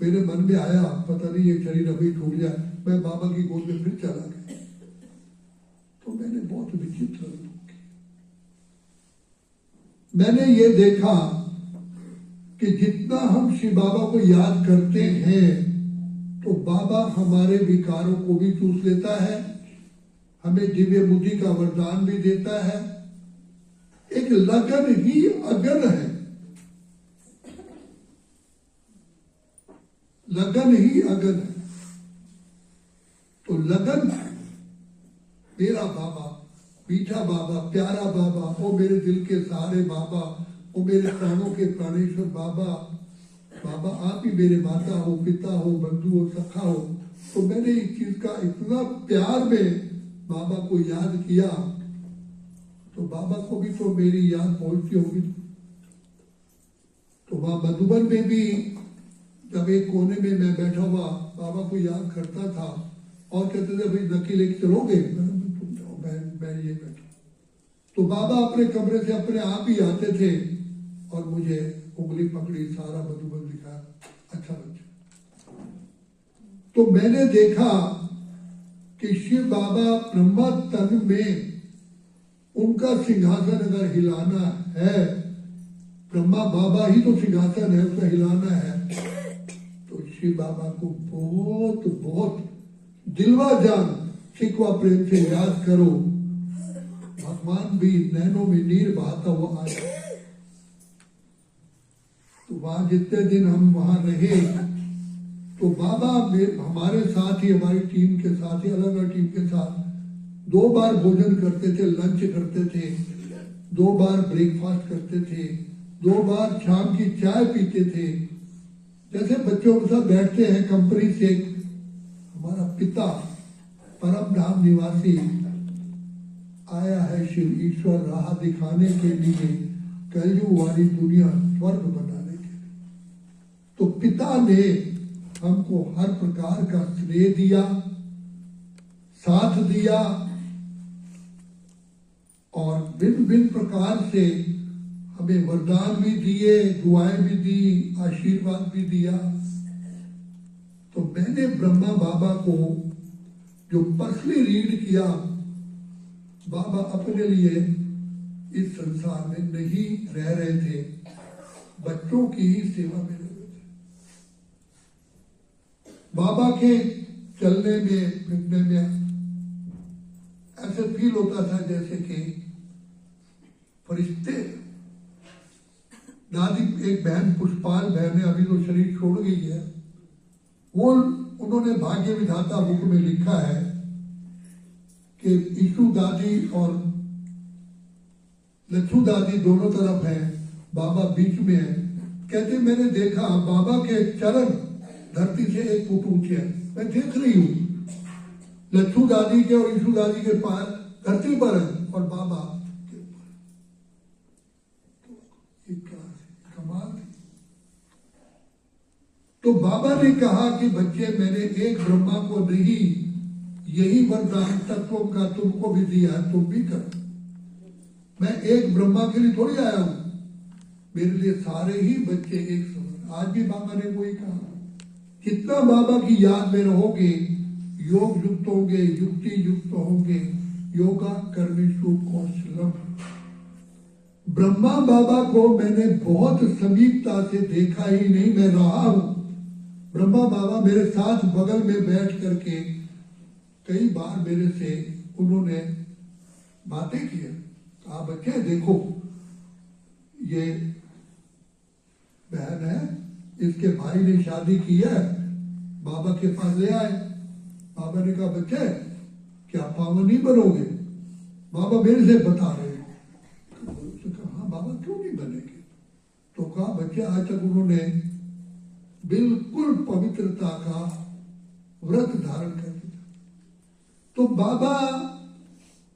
मेरे मन में आया पता नहीं ये शरीर अभी छूट जाए, मैं बाबा की गोद में फिर चला गया। तो मैंने बहुत विचित्र अनुभव किया। मैंने ये देखा कि जितना हम शिव बाबा को याद करते हैं तो बाबा हमारे विकारों को भी चूस लेता है, हमें दिव्य बुद्धि का वरदान भी देता है। एक लगन ही अगन है, लगन ही अगन है। तो लगन, मेरा बाबा, मीठा बाबा, प्यारा बाबा, वो मेरे दिल के सहारे बाबा, वो मेरे प्राणों के प्राणेश्वर बाबा, बाबा आप ही मेरे माता हो, पिता हो, बंधु हो, सखा हो। तो मैंने इस चीज का इतना प्यार में बाबा को याद किया, तो बाबा को भी तो मेरी याद पहुंचती होगी। तो वहां मधुबन में भी जब एक कोने में मैं बैठा हुआ बाबा को याद करता था और कहते थे भाई नकी लेके चलोगे, मैं ये बैठा। तो बाबा अपने कमरे से अपने आप ही आते थे और मुझे उंगली पकड़ी, सारा मधुबन दिखाया, अच्छा बच्चा। तो मैंने देखा कि शिव बाबा ब्रह्मा तन में उनका सिंहासन अगर हिलाना है, ब्रह्मा बाबा ही तो सिंहासन है, उसका हिलाना है, तो शिव बाबा को बहुत बहुत दिलवा जान शिकवा प्रेम से याद करो, भगवान भी नैनों में नीर बहाता हुआ आया। तो वहां जितने दिन हम वहां रहे तो बाबा हमारे साथ ही, हमारी टीम के साथ ही, अलग अलग टीम के साथ 2 बार भोजन करते थे, लंच करते थे, 2 बार ब्रेकफास्ट करते थे, 2 बार शाम की चाय पीते थे। जैसे बच्चों के साथ बैठते हैं कंपनी से। हमारा पिता परम धाम निवासी आया है शिव ईश्वर राह दिखाने के लिए, कलयुग वाली दुनिया स्वर्ग बनाने के लिए। तो पिता ने हमको हर प्रकार का स्नेह दिया, साथ दिया और भिन्न भिन्न प्रकार से हमें वरदान भी दिए, दुआएं भी दी, आशीर्वाद भी दिया। तो मैंने ब्रह्मा बाबा को जो पर्सनली रीड किया, बाबा अपने लिए इस संसार में नहीं रह रहे थे, बच्चों की ही सेवा में रह रहे थे। बाबा के चलने में, फिरने में ऐसे फील होता था जैसे कि फरिश्ते। दादी, एक बहन पुष्पाल बहन है, अभी तो शरीर छोड़ गई है, वो उन्होंने भाग्य विधाता बुक में लिखा है कि ईशु दादी और लच्छू दादी दोनों तरफ हैं, बाबा बीच में है। कहते मैंने देखा बाबा के चरण धरती से 1 फुट ऊंचे हैं, मैं देख रही हूँ लच्छू दादी के और ईशु दादी के पैर धरती पर है और बाबा के ऊपर। तो ये कमाल थी। तो बाबा ने कहा कि बच्चे, मैंने एक ब्रह्मा को नहीं, यही वरदान तत्वों का तुमको भी दिया है, तुम भी करो। मैं एक ब्रह्मा के लिए थोड़ी आया हूं, मेरे लिए सारे ही बच्चे एक समान। आज भी बाबा ने वही कहा, जितना बाबा की याद में रहोगे, योग युक्त होंगे, युक्ति युक्त होंगे, योगा कर्मेषु कौशलम। ब्रह्मा बाबा को मैंने बहुत समीपता से देखा ही नहीं, मैं रहा हूं। ब्रह्मा बाबा मेरे साथ बगल में बैठ करके कई बार मेरे से उन्होंने बातें की। कहा बच्चे देखो, ये बहन है, इसके भाई ने शादी की है, बाबा के पास ले आए। बाबा ने कहा बच्चे क्या पावन नहीं बनोगे? बाबा मेरे से बता रहे हैं। तो कहा हाँ बाबा क्यों नहीं बनेंगे? तो कहा बच्चे आज तक उन्होंने बिल्कुल पवित्रता का व्रत धारण कर दिया। तो बाबा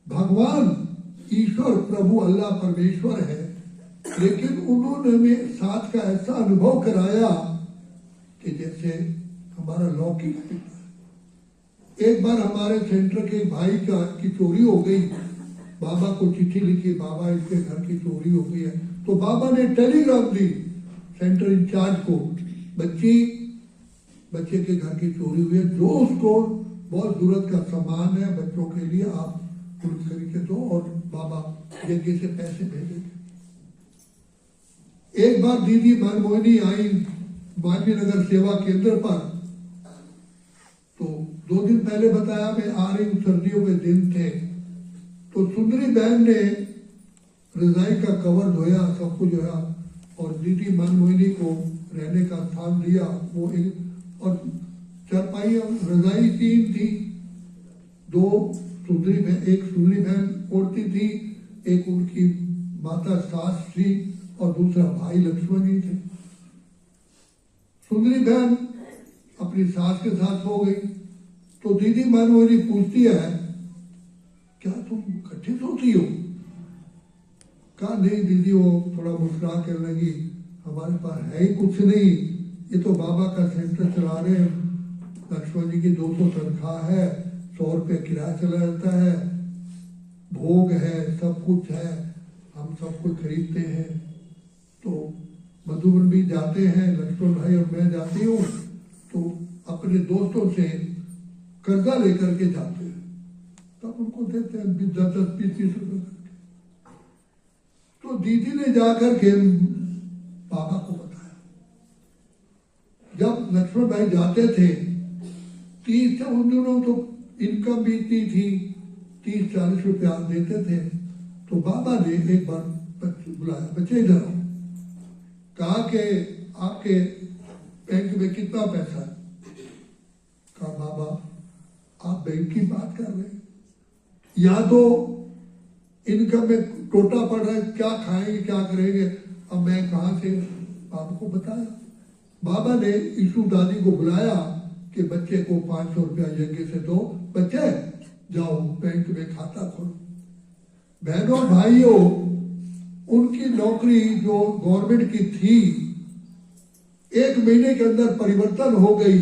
भगवान ईश्वर प्रभु अल्लाह परमेश्वर है, लेकिन उन्होंने साथ का ऐसा अनुभव कराया कि जैसे हमारा लौकिक पिता। एक बार हमारे सेंटर के भाई की चोरी हो गई। बाबा को चिट्ठी लिखी, बाबा इसके घर की चोरी हो गई है। तो बाबा ने टेलीग्राम दी सेंटर इंचार्ज को, बच्चे के घर की चोरी हुई है, जो उसको बहुत जरूरत का सामान है बच्चों के लिए आप खरीद के दो और बाबा यज्ञ से पैसे भेजेंगे। एक बार दीदी मनमोहिनी आई मालवीय नगर सेवा केंद्र पर। तो 2 दिन पहले बताया मैं आ रही हूँ, सर्दियों के दिन थे। तो सुंदरी बहन ने रजाई का कवर धोया, सब कुछ धोया और दीदी मनमोहिनी को रहने का स्थान दिया। वो और चारपाई रजाई 3 थी, 2 सुंदरी बहन, एक सुंदरी बहन ओढ़ती थी, एक उनकी माता सास थी और दूसरा भाई लक्ष्मण जी थे। सुंदरी बहन अपनी सास के साथ हो गई। तो दीदी मनमोहिनी पूछती है क्या तुम इकट्ठे सोती हो? कहा नहीं दीदी, वो थोड़ा मुस्कुरा कर लगी, हमारे पास है ही कुछ नहीं, ये तो बाबा का सेंटर चला रहे हैं, लक्ष्मण जी की 200 तनख्वाह है, 100 रुपये किराया चला जाता है, भोग है, सब कुछ है, हम सब कुछ खरीदते हैं। तो मधुबन भी जाते हैं, लक्ष्मण भाई और मैं जाती हूँ, तो अपने दोस्तों से कर्जा लेकर के जाते हैं, तब उनको देते हैं 10-20 रुपये करके। तो दीदी ने जाकर के बाबा को बताया। जब लक्ष्मण भाई जाते थे 30 से उन दिनों तो इनकम भी इतनी थी, 30-40 रुपया देते थे। तो बाबा ने एक बार बुलाया, बच्चे इधर आओ। कहा कि आपके बैंक में कितना पैसा है? कहा बाबा आप बैंक की बात कर रहे हैं, या तो इनकम में टोटा पड़ रहा है, क्या खाएंगे क्या करेंगे? अब मैं कहां से बाबा को बताया। बाबा ने ईशु दादी को बुलाया कि बच्चे को 500 रुपया यज्ञ से दो, बच्चे जाओ बैंक में खाता खोलो। बहनों भाइयों, उनकी नौकरी जो गवर्नमेंट की थी 1 महीने के अंदर परिवर्तन हो गई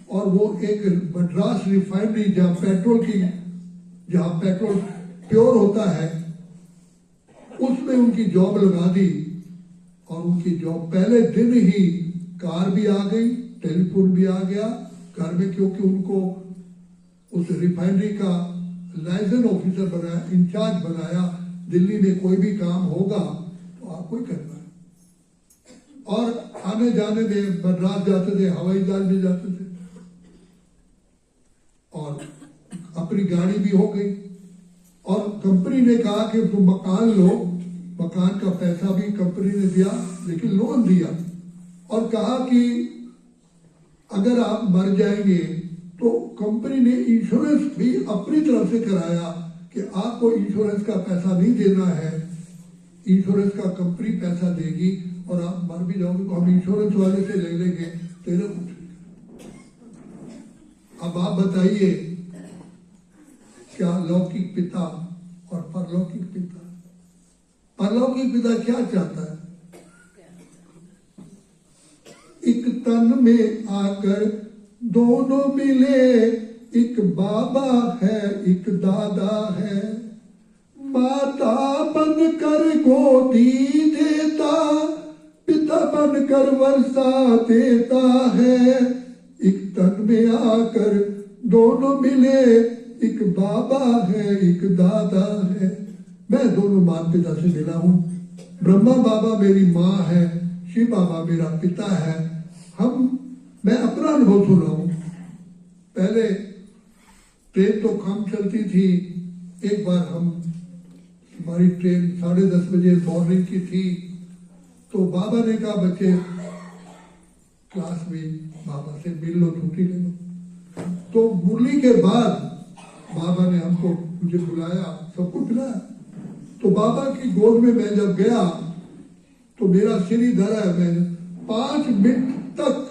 और वो एक मद्रास रिफाइनरी जहां पेट्रोल प्योर होता है उसमें उनकी जॉब लगा दी। और उनकी जॉब पहले दिन ही कार भी आ गई, टेलीफोन भी आ गया घर में, क्योंकि उनको उस रिफाइनरी का लाइसेंस ऑफिसर बनाया, इंचार्ज बनाया। दिल्ली में कोई भी काम होगा तो आपको ही करना है। और आने जाने में मद्रास जाते थे, हवाई जहाज में जाते थे और अपनी गाड़ी भी हो गई। और कंपनी ने कहा कि तुम मकान लो, मकान का पैसा भी कंपनी ने दिया, लेकिन लोन दिया और कहा कि अगर आप मर जाएंगे तो कंपनी ने इंश्योरेंस भी अपनी तरफ से कराया कि आपको इंश्योरेंस का पैसा नहीं देना है, इंश्योरेंस का कंपनी पैसा देगी और आप मर भी जाओगे तो हम इंश्योरेंस वाले से ले लेंगे, तेरे कुछ। अब आप बताइए क्या लौकिक पिता और परलौकिक पिता, परलौकिक पिता क्या चाहता है? एक तन में आकर दोनों मिले, एक बाबा है एक दादा है, माता बनकर गोदी देता, पिता बनकर वर्षा देता है। एक तन में आकर दोनों मिले, एक बाबा है एक दादा है। मैं दोनों माता पिता से मिला हूँ। ब्रह्मा बाबा मेरी माँ है, शिव बाबा मेरा पिता है। हम मैं अपना अनुभव सुन रहा हूं। पहले ट्रेन तो कम चलती थी। एक बार हमारी ट्रेन 10:30 बजे मॉर्निंग की थी, तो बाबा ने कहा बच्चे क्लास में बाबा से मिल लो, छुट्टी ले लो। तो मुरली के बाद बाबा ने हमको मुझे बुलाया, सबको बुलाया। तो बाबा की गोद में मैं जब गया तो मेरा सिर ही धरा है। मैंने 5 मिनट तक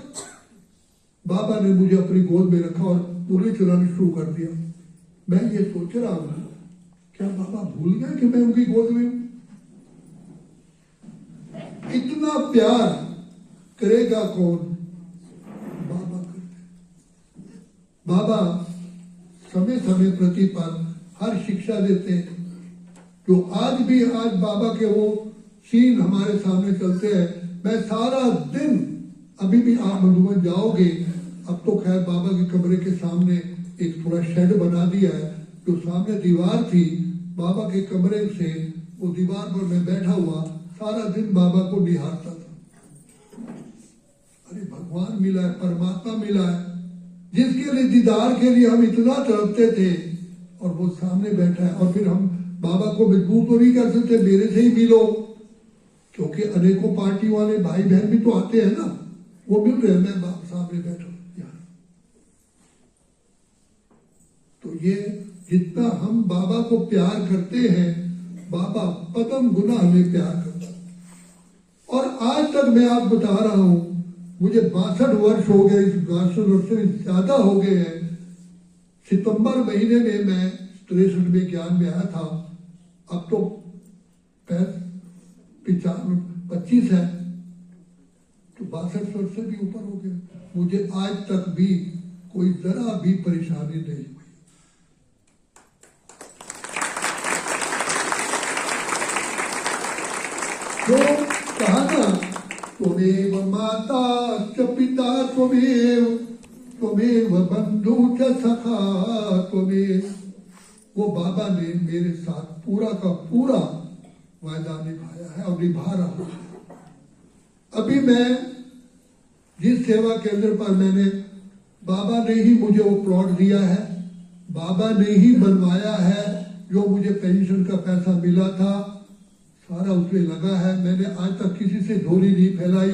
बाबा ने मुझे अपनी गोद में रखा और मुरली चलानी शुरू कर दिया। मैं ये सोच रहा हूं, क्या बाबा भूल गए कि मैं उनकी गोद में हूं? इतना प्यार करेगा कौन? बाबा करते। बाबा समय समय प्रति पर हर शिक्षा देते हैं। जो आज बाबा के वो सीन हमारे सामने चलते हैं। मैं सारा दिन, अभी भी आप मधुबन जाओगे, अब तो खैर बाबा के कमरे के सामने एक थोड़ा शेड बना दिया है। जो सामने दीवार थी बाबा के कमरे से, वो दीवार पर मैं बैठा हुआ सारा दिन बाबा को निहारता था। अरे भगवान मिला है, परमात्मा मिला है, जिसके लिए दीदार के लिए हम इतना तड़पते थे, और वो सामने बैठा है। और फिर हम बाबा को मजबूर तो नहीं कर सकते मेरे से ही मिलो, क्योंकि अनेकों पार्टी वाले भाई बहन भी तो आते हैं ना, वो मिल रहे हैं, मैं सामने बैठा यार। तो ये जितना हम बाबा को प्यार करते हैं, बाबा पदम गुना हमें प्यार करता है। और आज तक मैं आप बता रहा हूं, मुझे 62 वर्ष हो गए, 62 वर्ष से ज्यादा हो गए हैं। सितंबर महीने में मैं 63 में ज्ञान में आया था। अब तो 25 है, तो 62 वर्ष से भी ऊपर हो गए। मुझे आज तक भी कोई जरा भी परेशानी नहीं हुई। तो कहा ना, त्वमेव माता च पिता त्वमेव बंधु च सखा त्वमेव। वो बाबा ने मेरे साथ पूरा का पूरा वायदा निभाया है और निभा रहा हूं। अभी मैं जिस सेवा केंद्र पर मैंने, बाबा ने ही मुझे वो प्लॉट दिया है, बाबा ने ही बनवाया है। जो मुझे पेंशन का पैसा मिला था सारा उसमें लगा है। मैंने आज तक किसी से झोली नहीं फैलाई,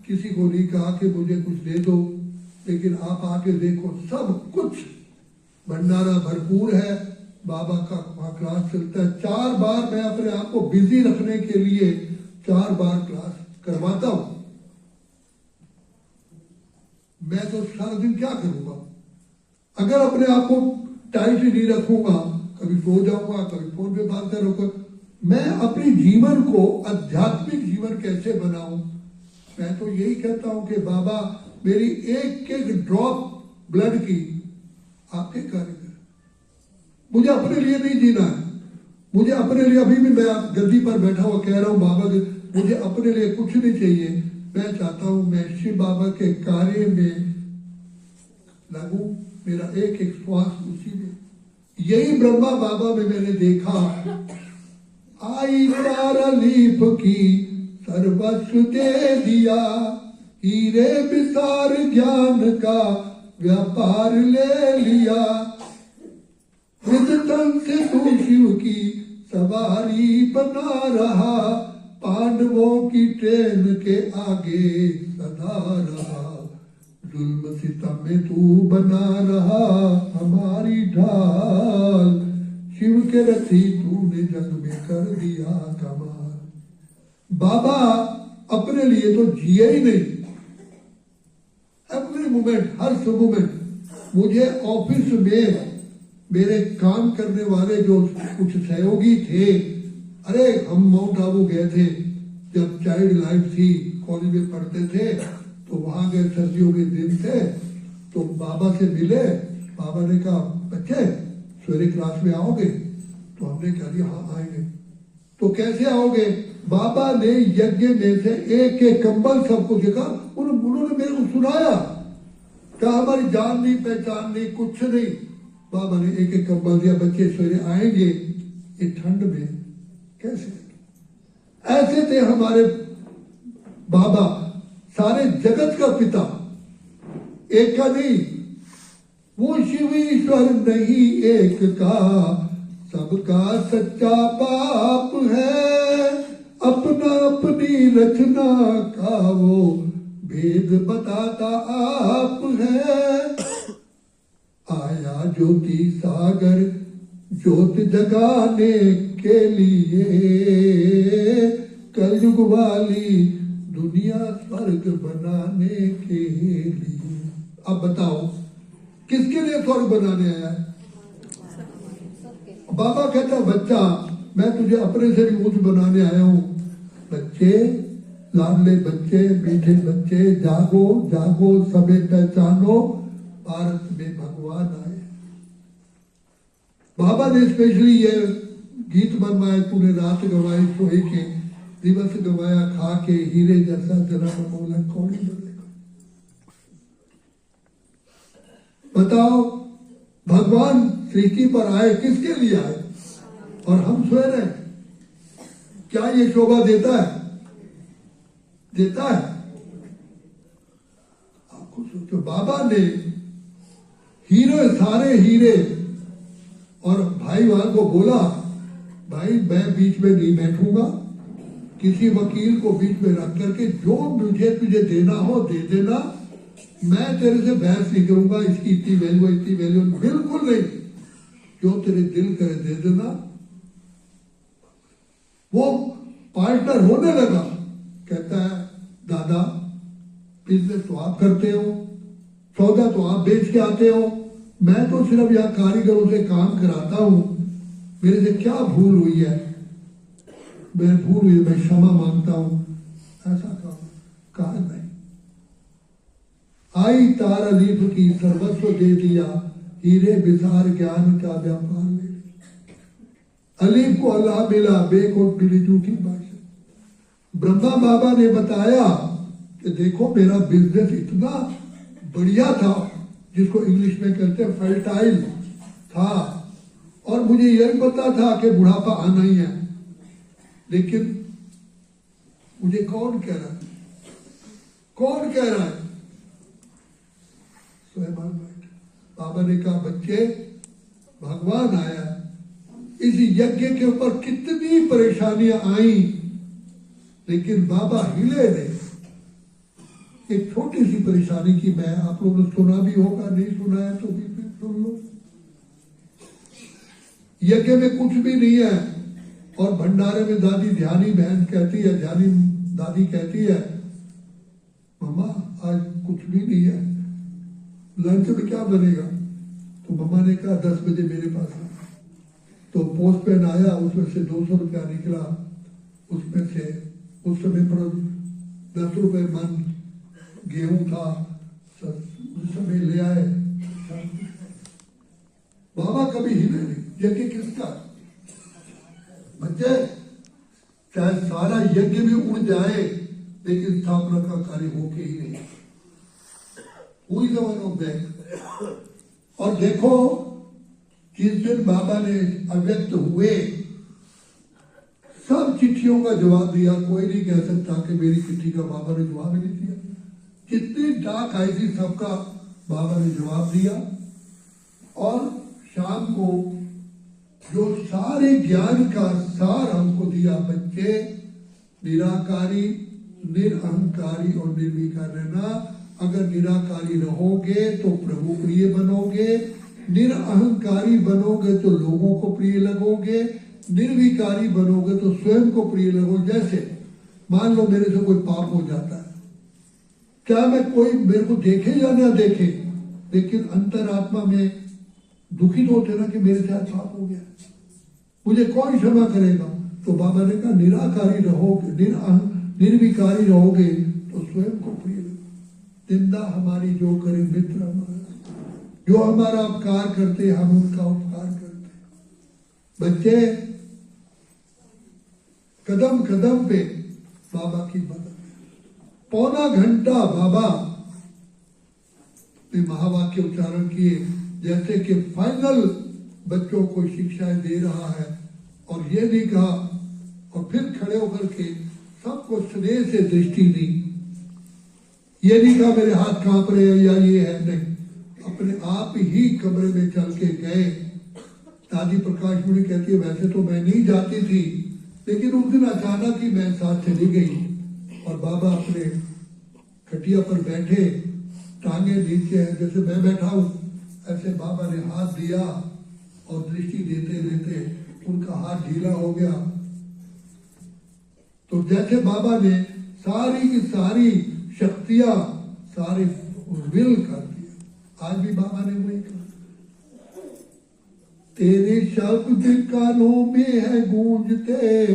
किसी को नहीं कहा कि मुझे कुछ दे दो। लेकिन आप आके देखो, सब कुछ भंडारा भरपूर है। बाबा का वहां क्लास चलता है। 4 बार मैं अपने आप को बिजी रखने के लिए 4 बार क्लास करवाता हूं। मैं तो सारा दिन क्या करूंगा अगर अपने आप को टाइट नहीं रखूंगा? कभी सो जाऊंगा, कभी फोन पे बात करूंगा। मैं अपने जीवन को आध्यात्मिक जीवन कैसे बनाऊं? मैं तो यही कहता हूं कि बाबा मेरी एक एक ड्रॉप ब्लड की आपके कार्य करें। मुझे अपने लिए नहीं जीना है। मुझे अपने लिए, अभी भी मैं गद्दी पर बैठा हुआ कह रहा हूं बाबा, मुझे अपने लिए कुछ नहीं चाहिए। मैं चाहता हूं मैं शिव बाबा के कार्य में लगूं, मेरा एक एक श्वास उसी में। यही ब्रह्मा बाबा में मैंने देखा, आई तारलीफ की सर्वस्व दे दिया, हीरे विसार ज्ञान का व्यापार ले लिया। तन से तू शिव की सवारी बना रहा, पांडवों की ट्रेन के आगे सदा रहा। जुल्म सितम में तू बना रहा हमारी ढाल, शिव के रथी तूने जग में कर दिया कमाल। बाबा अपने लिए तो जिए ही नहीं। एवरी मोमेंट, हर मोमेंट। मुझे ऑफिस में मेरे काम करने वाले जो कुछ सहयोगी थे, अरे हम माउंट आबू गए थे जब चाइल्ड लाइफ थी, कॉलेज में पढ़ते थे, तो वहां गए, सर्दियों के दिन थे, तो बाबा से मिले। बाबा ने कहा बच्चे सवेरे क्लास में आओगे? तो हमने कह दिया हाँ आएंगे। तो कैसे आओगे? बाबा ने यज्ञ में से एक एक कंबल सबको देखा, उन्होंने मेरे को सुनाया। क्या हमारी जान नहीं, पहचान नहीं, कुछ नहीं। बाबा ने एक एक कंबल दिया, बच्चे सवेरे आएंगे ये ठंड में कैसे? ऐसे थे हमारे बाबा, सारे जगत का पिता। एक का नहीं, वो शिव ईश्वर नहीं एक का, सबका सच्चा बाप है, अपना अपनी रचना का वो भेद बताता आप है। आया ज्योति सागर ज्योत जगाने के लिए, कलयुग वाली दुनिया स्वर्ग बनाने के लिए। अब बताओ किसके लिए स्वर्ग बनाने आया है? बाबा कहता है बच्चा मैं तुझे अपने से भी ऊंच बनाने आया हूं। बच्चे, लाडले बच्चे, मीठे बच्चे, जागो जागो समय पहचानो, भारत में भगवान आए। बाबा ने स्पेशली ये गीत बनवाए, तूने रात गवाई सोए के, दिवस गवाया खा के, हीरे जैसा जन्म मोला कौन बनेगा। बताओ भगवान सृष्टि पर आए किसके लिए आए, और हम सोए रहे। क्या ये शोभा देता है? देता है? आपको सोचो, बाबा ने हीरे, सारे हीरे, और भाई वहां को बोला भाई मैं बीच में नहीं बैठूंगा, किसी वकील को बीच में रख करके जो मुझे तुझे देना हो दे देना, मैं तेरे से बहस नहीं करूंगा, इसकी इतनी वैल्यू इतनी वैल्यू बिल्कुल नहीं, जो तेरे दिल करे दे देना। वो पार्टनर होने लगा, कहता है दादा बिजनेस तो आप करते हो, सौदा तो आप बेच के आते हो, मैं तो सिर्फ यहाँ कारीगरों से काम कराता हूं, मेरे से क्या भूल हुई है, मैं भूल हुई, मैं क्षमा मांगता हूं। ऐसा कहा नहीं। आई तार अलीफ की सर्वस्व दे दिया, हीरे बिसार ज्ञान का व्यापार ले लिया। अलीफ को अल्लाह मिला, बेकोट मिली झूठी भाषा। ब्रह्मा बाबा ने बताया कि देखो मेरा बिजनेस इतना बढ़िया था, जिसको इंग्लिश में कहते हैं फर्टाइल था, और मुझे यही पता था कि बुढ़ापा आना ही है, लेकिन मुझे कौन कह रहा है? कौन कह रहा है? बाबा ने कहा बच्चे भगवान आया, इस यज्ञ के ऊपर कितनी परेशानियां आई, लेकिन बाबा हिले नहीं। एक छोटी सी परेशानी की, मैं आप लोगों ने सुना भी होगा, नहीं सुना है तो भी सुन लो। यज्ञ में कुछ भी नहीं है, और भंडारे में दादी ध्यानी बहन कहती है, ध्यानी दादी कहती है मम्मा आज कुछ भी नहीं है, लंच में क्या बनेगा? तो मम्मा ने कहा 10 बजे मेरे पास आ। तो पोस्टमैन आया, उसमें से 200 रुपया निकला, उसमें से उस समय पर 10 रुपए मन गेहूं था, उस समय ले आए। बाबा कभी हिले नहीं। यज्ञ किसका? बच्चे चाहे सारा यज्ञ भी उड़ जाए, लेकिन स्थापना का कार्य होके ही नहीं। Who is the one of that? और देखो जिस दिन बाबा ने अव्यक्त हुए, सब चिट्ठियों का जवाब दिया। कोई नहीं कह सकता कि मेरी चिट्ठी का बाबा ने जवाब नहीं दिया। जितनी डाक आई थी सबका बाबा ने जवाब दिया। और शाम को जो सारे ज्ञान का सार हमको दिया, बच्चे निराकारी, निरअहंकारी और निर्विकार रहना। अगर निराकारी रहोगे तो प्रभु प्रिय बनोगे, निरअहंकारी बनोगे तो लोगों को प्रिय लगोगे, निर्विकारी बनोगे तो स्वयं को प्रिय लगोगे। जैसे मान लो मेरे से कोई पाप हो जाता है, क्या मैं कोई मेरे को देखे या ना देखे, लेकिन अंतरात्मा में दुखित होते ना कि मेरे साथ पाप हो गया, मुझे कौन क्षमा करेगा? तो बाबा ने कहा निराकारी रहोगे, निर्विकारी रहोगे तो स्वयं को प्रिय लगोगे। जिंदा हमारी जो करे मित्र हमारा, जो हमारा उपकार करते हम उनका उपकार करते। बच्चे कदम कदम पे बाबा की मदद। पौना घंटा बाबा ने महावाक्य उच्चारण किए, जैसे कि फाइनल बच्चों को शिक्षाएं दे रहा है। और ये नहीं कहा, और फिर खड़े होकर के सबको स्नेह से दृष्टि दी। ये नहीं कहा मेरे हाथ कांप रहे हैं या ये है, नहीं, अपने आप ही कमरे में चल के गए। दादी प्रकाश मुनि कहती है वैसे तो मैं नहीं जाती थी, लेकिन उस दिन अचानक ही मैं साथ चली गई और बाबा अपने खटिया पर बैठे, टांगे नीचे है जैसे मैं बैठा हूं, ऐसे बाबा ने हाथ दिया और दृष्टि देते देते उनका हाथ ढीला हो गया। तो जैसे बाबा ने सारी की सारी शक्तियां सारे विल कर दिया। आज भी बाबा ने वही कहा, तेरे शब्द कानों में है गूंजते,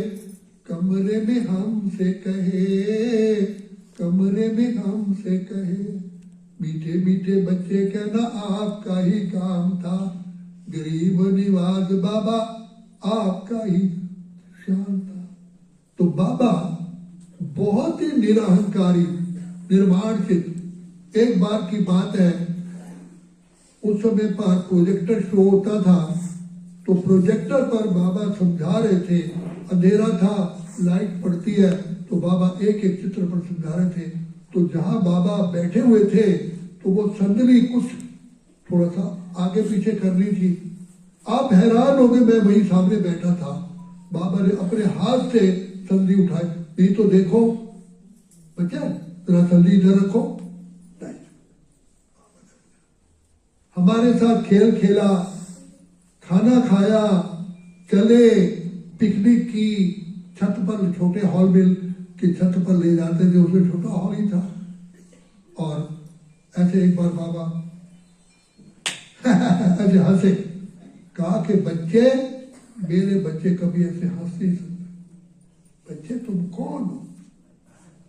कमरे में हमसे कहे, कमरे में हमसे कहे, मीठे मीठे बच्चे कहना आपका ही काम था, गरीब निवाज बाबा आपका ही शान था। तो बाबा बहुत ही निरहंकारी, निर्माणचित। एक बार की बात है, उस समय पर प्रोजेक्टर शो होता था, तो प्रोजेक्टर पर बाबा समझा रहे थे, अंधेरा था, लाइट पड़ती है, तो बाबा एक एक चित्र पर समझा रहे थे। तो जहां बाबा बैठे हुए थे तो वो संदली कुछ थोड़ा सा आगे पीछे करनी थी। आप हैरान हो गए, मैं वहीं सामने बैठा था, बाबा ने अपने हाथ से संधि उठाई, नहीं तो देखो बच्चा जरा संधि इधर रखो, हमारे साथ खेल खेला, खाना खाया, चले, पिकनिक की, छत पर छोटे हॉल में की छत पर ले जाते थे, उसमें छोटा हॉल ही था। और ऐसे एक बार बाबा ऐसे हंसे, कहा कि बच्चे, मेरे बच्चे कभी ऐसे हंस नहीं सकते। बच्चे तुम कौन हो?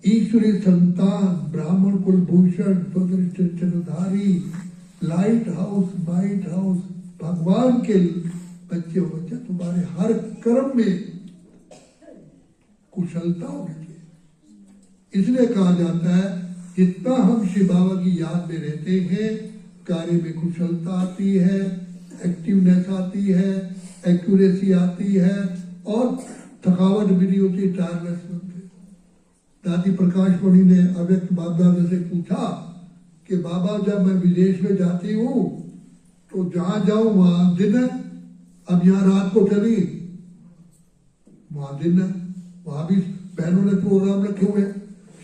ईश्वरी संतान, ब्राह्मण Kulbhushan, Chandradhari, light house, might house, भगवान के बच्चे हो। बच्चे तुम्हारे हर कर्म में कुशलता होनी चाहिए। इसलिए कहा जाता है जितना हम शिव बाबा की याद में रहते हैं, कार्य में कुशलता आती है, एक्टिवनेस आती है, एक्यूरेसी आती है और थकावट भी नहीं होती, टायरनेस बनते। दादी प्रकाश मणि ने अव्यक्त बाप दादा से पूछा कि बाबा जब मैं विदेश में जाती हूँ तो जहां जाऊं वहां दिन है, अब यहाँ रात को चली, वहां दिन है, वहां भी बहनों ने प्रोग्राम रखे हुए हैं,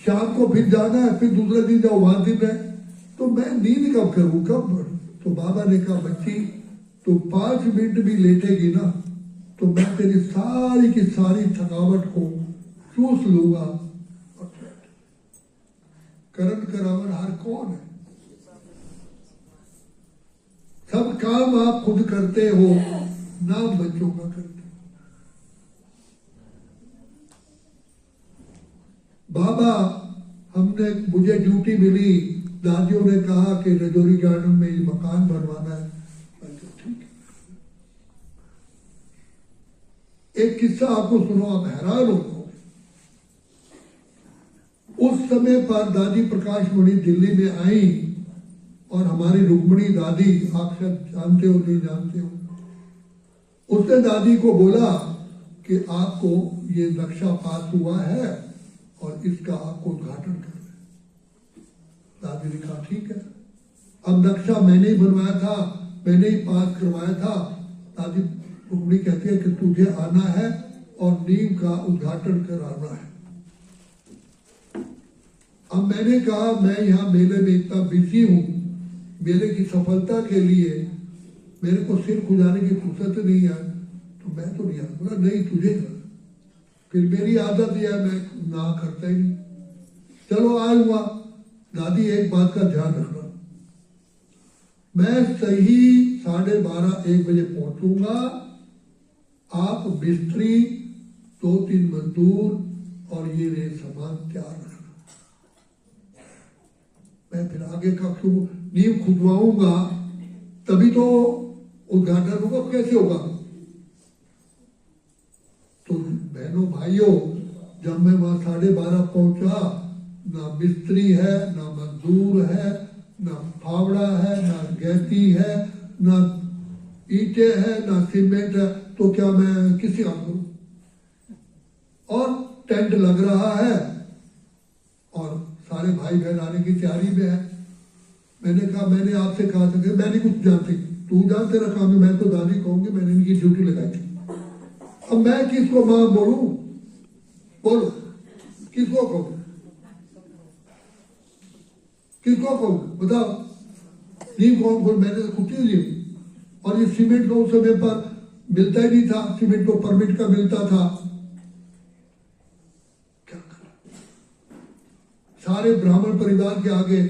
शाम को फिर जाना है, फिर दूसरे दिन जाओ वहां दिन है, तो मैं नींद कब करूं, कब? तो बाबा ने कहा बच्ची तो 5 मिनट भी लेटेगी ना तो मैं तेरी सारी की सारी थकावट को चूस लूंगा। करण करावन हर कौन है? सब काम आप खुद करते हो, नाम बच्चों का करते हो। बाबा, हमने, मुझे ड्यूटी मिली, दादियों ने कहा कि रजौरी गार्डन में ये मकान बनवाना है, ठीक है। एक किस्सा आपको सुनो, आप हैरान हो। उस समय पर दादी प्रकाश मणि दिल्ली में आई और हमारी रुक्मणी दादी, आप शायद जानते हो नहीं जानते हो, उसने दादी को बोला कि आपको ये नक्शा पास हुआ है और इसका आपको उद्घाटन करना है। दादी ने कहा ठीक है। अब नक्शा मैंने ही बनवाया था, मैंने ही पास करवाया था। दादी रुक्मणी कहती है कि तुझे आना है और नींव का उद्घाटन कराना है। अब मैंने कहा मैं यहाँ मेले में इतना बिजी हूँ, मेले की सफलता के लिए मेरे को सिर खुजाने की फुर्सत नहीं है, तो मैं तो नहीं आता। बोला नहीं तुझे कर। फिर मेरी आदत यह है, मैं ना करता ही नहीं। चलो आज हुआ। दादी एक बात का ध्यान रखना, मैं सही 12:30-1 बजे पहुंचूंगा। आप मिस्त्री, 2-3 मजदूर और ये रे सामान तैयार रखना। मैं फिर आगे का नींव खुदवाऊंगा, तभी तो उद्घाटन होगा, कैसे होगा? तो बहनों भाइयों, जब मैं वहां 12:30 पहुंचा, ना मिस्त्री है, ना मजदूर है, ना फावड़ा है, ना गैती है, ना ईंटे है, ना सीमेंट है, तो क्या मैं किसी काम करूं? और टेंट लग रहा है और सारे भाई बहन आने की तैयारी में है। मैंने कहा मैंने आपसे कहा था कि मैं नहीं कुछ जानती, तू जान तेरा काम है, मैं तो दादी कहूंगी, मैंने इनकी ड्यूटी लगाई थी। अब मैं किसको मां बोलूं? बोलो किसको कहूं, किसको कहूं बताओ? नींव कौन खोल? मैंने तो कुछ नहीं ली। और ये सीमेंट को उस समय पर मिलता ही नहीं था, सीमेंट को परमिट का मिलता था। क्या करा? सारे ब्राह्मण परिवार के आगे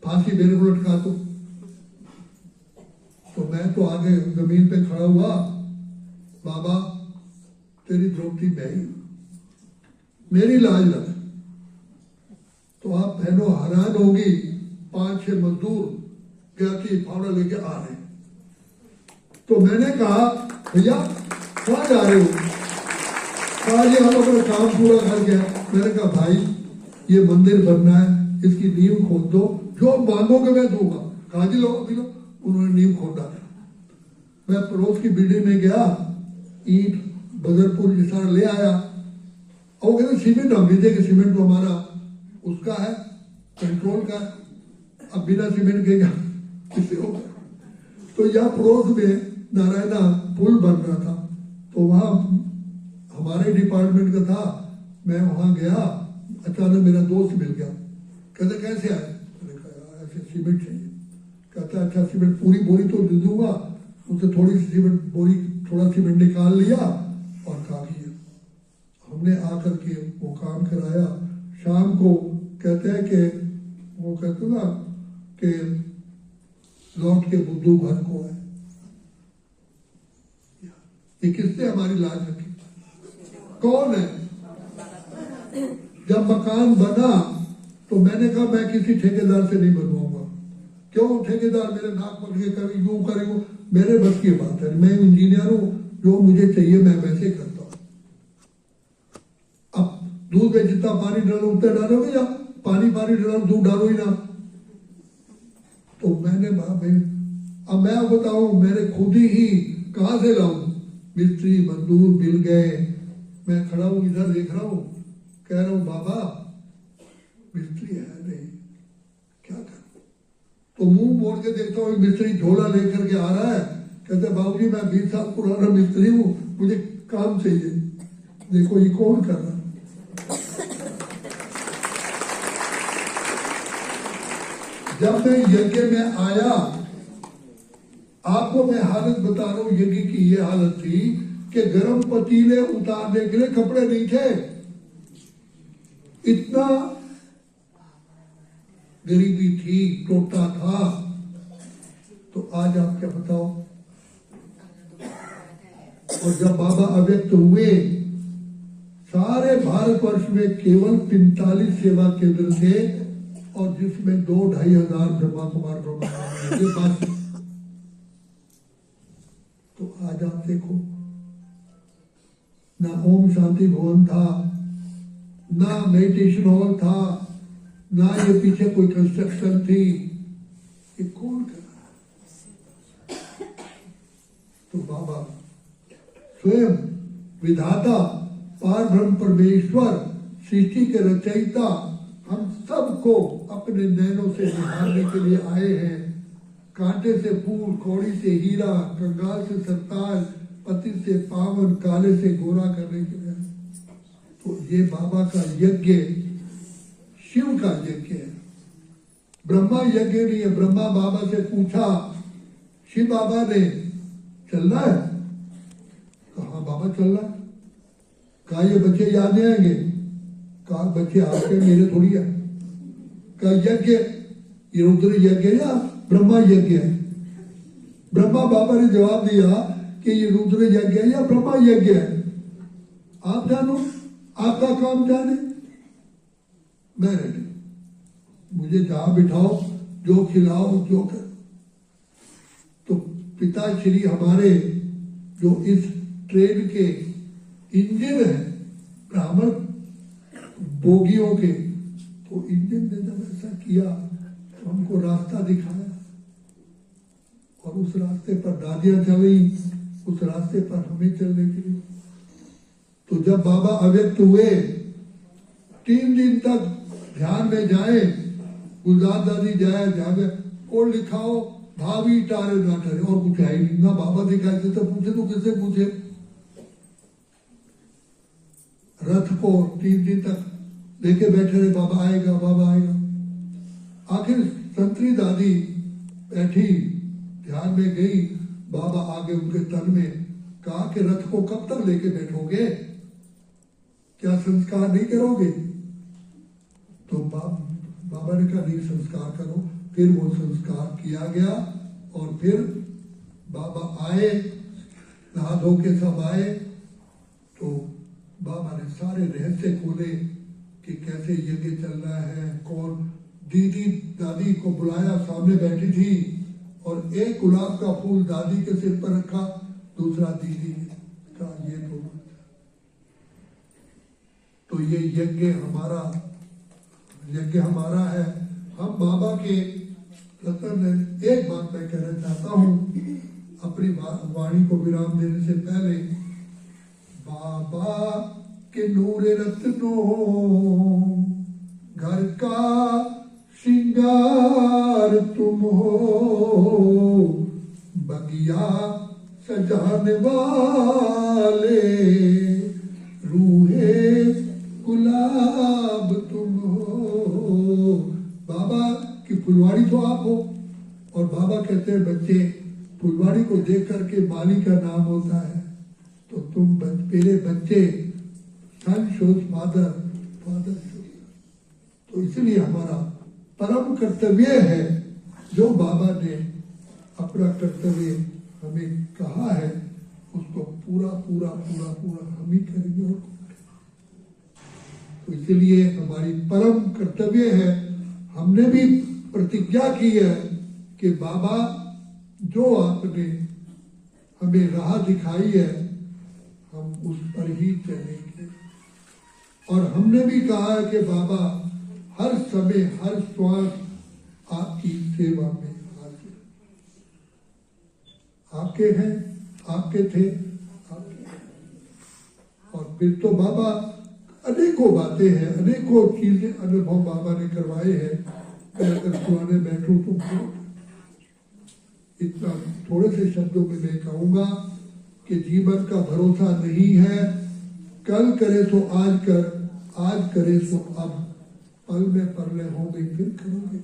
फांसी मेरे को लटका दो। तो मैं तो आगे जमीन पे खड़ा हुआ, बाबा तेरी द्रौपदी मैं ही, मेरी लाज रख। तो आप बहनों हैरान होगी, 5-6 मजदूर ज्ञाति फावड़ा लेके आ रहे। तो मैंने कहा भैया कहाँ जा रहे हो? कहा जी हम अपना काम पूरा कर गया। मैंने कहा भाई ये मंदिर बनना है, इसकी नींव खोद दो, जो मांगोगे मैं दूंगा। कहा जी लो अभी लो। उन्होंने नींव खोदा। मैं पड़ोस की बिल्डिंग में गया, ईंट बदरपुर ये सारा ले आया। और वो कहते सीमेंट हम भेजे कि सीमेंट तो हमारा उसका है, कंट्रोल का। अब बिना सीमेंट के किसी होगा? तो यहाँ पड़ोस में नारायणा पुल बन रहा था, तो वहां हमारे डिपार्टमेंट का था। मैं वहां गया, अचानक मेरा दोस्त मिल गया। कहते कैसे आए? मैंने कहा ऐसे सीमेंट चाहिए। कहता अच्छा सीमेंट पूरी बोरी तो दे दूंगा। उससे थोड़ी सी सीमेंट बोरी, थोड़ा सीमेंट निकाल लिया और कहा कि हमने आकर के वो काम कराया। शाम को कहते हैं कि वो कहते ना कि लौट के बुद्धू घर को है। ये किसने हमारी लाज रखी? कौन है? जब मकान बना तो मैंने कहा मैं किसी ठेकेदार से नहीं बनवाऊंगा। क्यों? ठेकेदार मेरे नाक पकड़ के करे यूं करे वो, मेरे बस की बात है। मैं इंजीनियर हूं, जो मुझे चाहिए मैं वैसे करता हूं। अब दूध में जितना पानी डालो उतना डालोगे, या पानी डालो दूध डालो ही ना? तो मैंने अब मैं बताऊं, मैंने खुद ही कहां से लाऊं? मिस्त्री मजदूर मिल गए। मैं खड़ा हूं इधर देख रहा हूं, कह रहा हूं बाबा मिस्त्री है नहीं, क्या करूं? तो मुंह मोड़ के देखता हूं मिस्त्री झोला लेकर के आ रहा है। कहते बाबूजी मैं 20 साल पुराना मिस्त्री हूं, मुझे काम चाहिए। देखो ये कौन कर रहा? जब मैं यज्ञ में आया, आपको मैं हालत बता रहा हूं, यज्ञ की ये हालत थी कि गर्म पतीले उतारने के लिए कपड़े नहीं थे। इतना गरीबी थी, टोटा था। तो आज आप क्या बताओ? और जब बाबा अव्यक्त हुए, सारे भारतवर्ष में केवल 45 सेवा केंद्र थे, और जिसमें 2-2.5 हजार ब्रह्मा कुमार के पास। तो आज आप देखो, ना ओम शांति भवन था, ना मेडिटेशन हॉल था, ना ये पीछे कोई कंस्ट्रक्शन थी। ये कौन कर रहा? तो बाबा स्वयं विधाता, पार ब्रह्म परमेश्वर, सृष्टि के रचयिता, हम सबको अपने नैनों से निहारने के लिए आए हैं। कांटे से फूल, कौड़ी से हीरा, कंगाल से सरताज, पति से पावन, काले से गोरा करने के लिए। तो ये बाबा का यज्ञ शिव का यज्ञ है, ब्रह्मा यज्ञ नहीं है। ब्रह्मा बाबा से पूछा, शिव बाबा ने चलना है? कहा बाबा चलना है। कहा ये बच्चे याद नहीं आएंगे? कहा बच्चे आपके मेरे थोड़ी है। कहा यज्ञ ये रुद्र यज्ञ है या ब्रह्मा यज्ञ है? ब्रह्मा बाबा ने जवाब दिया कि ये रुद्र यज्ञ है या ब्रह्मा यज्ञ है, आप जानो, आपका काम जाने, मैं रेडी। मुझे जहां बिठाओ, जो खिलाओ, जो कर। तो पिता श्री हमारे जो इस ट्रेन के इंजन है, ब्राह्मण बोगियों के, तो इंजन ने जब ऐसा किया तो हमको रास्ता दिखाया, और उस रास्ते पर दादियां चली, उस रास्ते पर हमें चलने के लिए। तो जब बाबा अव्यक्त हुए 3 दिन तक ध्यान में जाए, गुलजार दादी जाए जावे और लिखाओ भाभी टारे ना टरे, और कुछ है ही नहीं ना। बाबा दिखाई देते तो पूछे तो किससे पूछे। रथ को 3 दिन तक लेके बैठे रहे, बाबा आएगा बाबा आएगा। आखिर संतरी दादी बैठी, ध्यान में गई, बाबा आगे उनके तन में, कहा कि रथ को कब तक लेके बैठोगे, क्या संस्कार नहीं करोगे। तो बाबा ने कहा नहीं, संस्कार करो। फिर वो संस्कार किया गया और फिर बाबा आए, नहा धो के सब आए। तो बाबा ने सारे रहस्य खोले कि कैसे यज्ञ चल रहा है, कौन। दीदी दादी को बुलाया, सामने बैठी थी, और एक गुलाब का फूल दादी के सिर पर रखा, दूसरा दीदी का। ये तो ये यज्ञ हमारा है। हम बाबा के रतन। एक बात मैं कहना चाहता हूं अपनी वाणी को विराम देने से पहले, बाबा के नूर रत्नों घर का श्रृंगार तुम हो, बगिया सजाने वाले रूहे गुलाब तुम हो। बाबा की फुलवाड़ी तो आप हो, और बाबा कहते हैं बच्चे फुलवाड़ी को देख करके माली का नाम होता है, तो तुम मेरे बच्चे सन शोज फादर शोज। तो इसलिए हमारा परम कर्तव्य है, जो बाबा ने अपना कर्तव्य हमें कहा है, उसको पूरा पूरा पूरा पूरा हम ही करेंगे। तो इसलिए हमारी परम कर्तव्य है, हमने भी प्रतिज्ञा की है कि बाबा जो आपने हमें राह दिखाई है, हम उस पर ही चलेंगे। और हमने भी कहा है कि बाबा हर समय हर श्वास आपकी सेवा में हाजिर। आपके हैं, आपके थे, आपके। और फिर तो बाबा अनेकों बातें हैं, अनेकों चीजें अनुभव बाबा ने करवाए हैं। मैं अगर सुनाने बैठूं तो इतना थोड़े से शब्दों में मैं कहूंगा कि जीवन का भरोसा नहीं है। कल करे तो आज कर, आज करे तो अब, पल में परले हो गई फिर करोगे।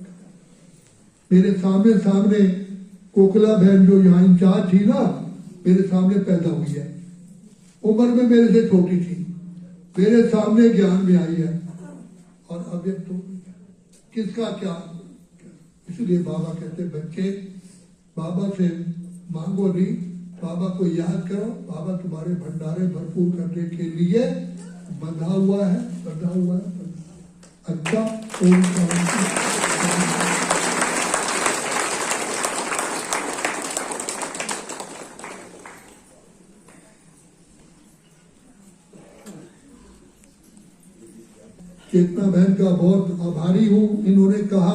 मेरे सामने कोकला बहन जो यहाँ इंचार्ज थी ना, मेरे सामने पैदा हुई है, उम्र में मेरे से छोटी थी, मेरे सामने ज्ञान में आई है, और अब ये तो किसका क्या। इसलिए बाबा कहते बच्चे बाबा से मांगो नहीं, बाबा को याद करो। बाबा तुम्हारे भंडारे भरपूर करने के लिए बंधा हुआ है। अच्छा, चेतना बहन का बहुत आभारी हूँ। इन्होंने कहा,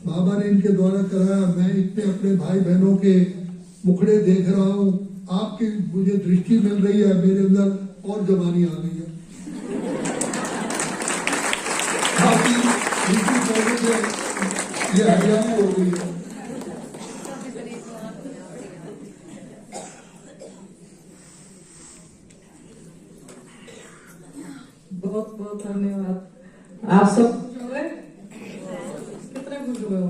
बाबा ने इनके द्वारा कराया, मैं इतने अपने भाई बहनों के मुखड़े देख रहा हूँ, आपकी मुझे दृष्टि मिल रही है, मेरे अंदर और जवानी आ गई है। ये हरियाणा हो गई है। बहुत बहुत धन्यवाद। आप सब खुश हो गए? कितने खुश हुए हो?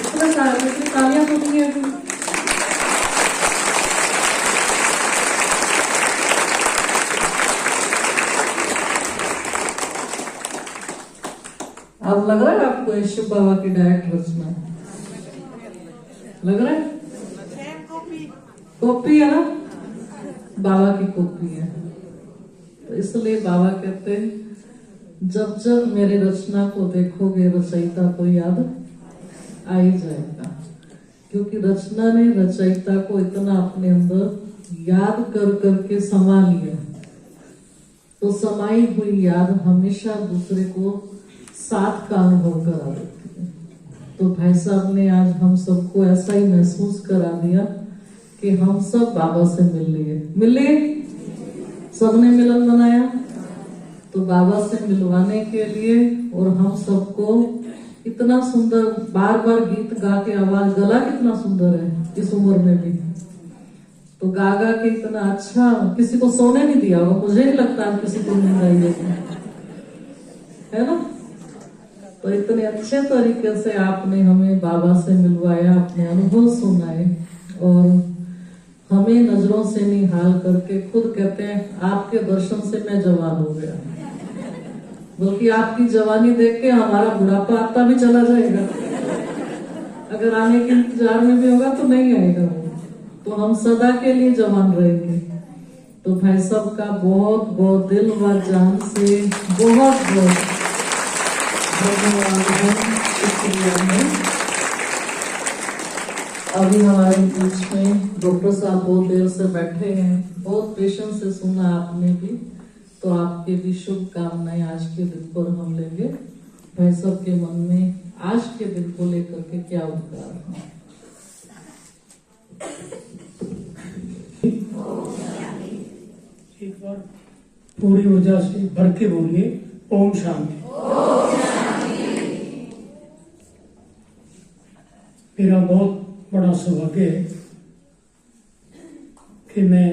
कितने तालियां बजती हैं? अब लग रहा है आपको यशु बाबा की डायरेक्ट रचना लग रहा है? कॉपी है ना, बाबा की कॉपी है। तो इसलिए बाबा कहते हैं जब जब मेरे रचना को देखोगे रचयिता को याद आ ही जाएगा, क्योंकि रचना ने रचयिता को इतना अपने अंदर याद कर करके समा लिया। तो समाई हुई याद हमेशा दूसरे को साथ का अनुभव करा देती है। तो भाई साहब ने आज हम सबको ऐसा ही महसूस करा दिया कि हम सब बाबा से मिल लिए सबने मिलन बनाया। तो बाबा से मिलवाने के लिए और हम सबको इतना सुंदर बार बार गीत गा के आवाज, गला कितना सुंदर है इस उम्र में भी, तो गा गा के इतना अच्छा, किसी को सोने नहीं दिया होगा, मुझे नहीं लगता आप किसी को नींद आई है ना। तो इतने अच्छे तरीके से आपने हमें बाबा से मिलवाया, अपने अनुभव सुनाए और हमें नजरों से निहाल करके खुद कहते हैं आपके दर्शन से मैं जवान हो गया, बल्कि आपकी जवानी देख के हमारा बुढ़ापा आता भी चला जाएगा, अगर आने के इंतजार में भी होगा तो नहीं आएगा वो, तो हम सदा के लिए जवान रहेंगे। तो भाई साहब का बहुत बहुत दिल व जान से बहुत बहुत धन्यवाद है। अभी हमारे बीच में डॉक्टर साहब बहुत देर से बैठे हैं, बहुत पेशेंस से सुना आपने भी, तो आपके भी शुभकामनाएं आज के दिन पर हम लेंगे। भाई साहब के मन में आज के दिन को लेकर के क्या उद्गार है? एक बार पूरी ऊर्जा से भर के बोलिए ओम शांति। मेरा बहुत बड़ा सौभाग्य है कि मैं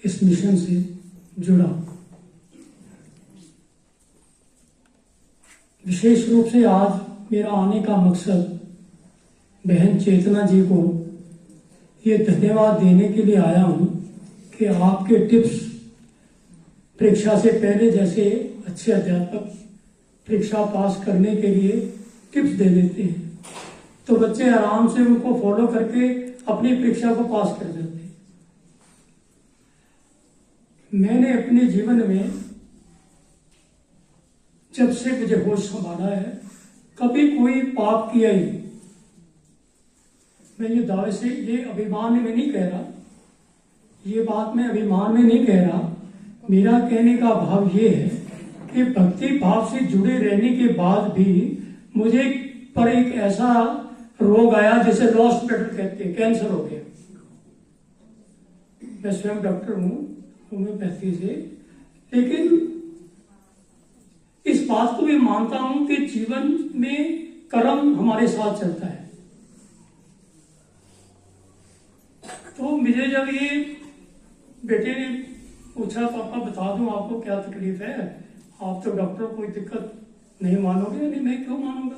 इस मिशन से जुड़ा। विशेष रूप से आज मेरा आने का मकसद बहन चेतना जी को ये धन्यवाद देने के लिए आया हूं कि आपके टिप्स परीक्षा से पहले, जैसे अच्छे अध्यापक परीक्षा पास करने के लिए टिप्स दे देते हैं, तो बच्चे आराम से उनको फॉलो करके अपनी परीक्षा को पास कर जाते हैं। मैंने अपने जीवन में जब से मुझे होश संभाला है कभी कोई पाप किया ही नहीं। मैं ये दावे से, ये अभिमान में नहीं कह रहा, ये बात मैं अभिमान में नहीं कह रहा, मेरा कहने का भाव ये है कि भक्ति भाव से जुड़े रहने के बाद भी मुझे पर एक ऐसा रोग आया जिसे लॉस्ट पेटर कहते हैं, कैंसर हो गया। मैं स्वयं डॉक्टर हूं होम्योपैथी से, लेकिन इस बात को भी मानता हूं कि जीवन में कर्म हमारे साथ चलता है। तो मुझे जब ये बेटे ने पूछा, पापा बता दूं आपको क्या तकलीफ है, आप तो डॉक्टर, कोई दिक्कत नहीं मानोगे? नहीं, मैं क्यों मानूंगा?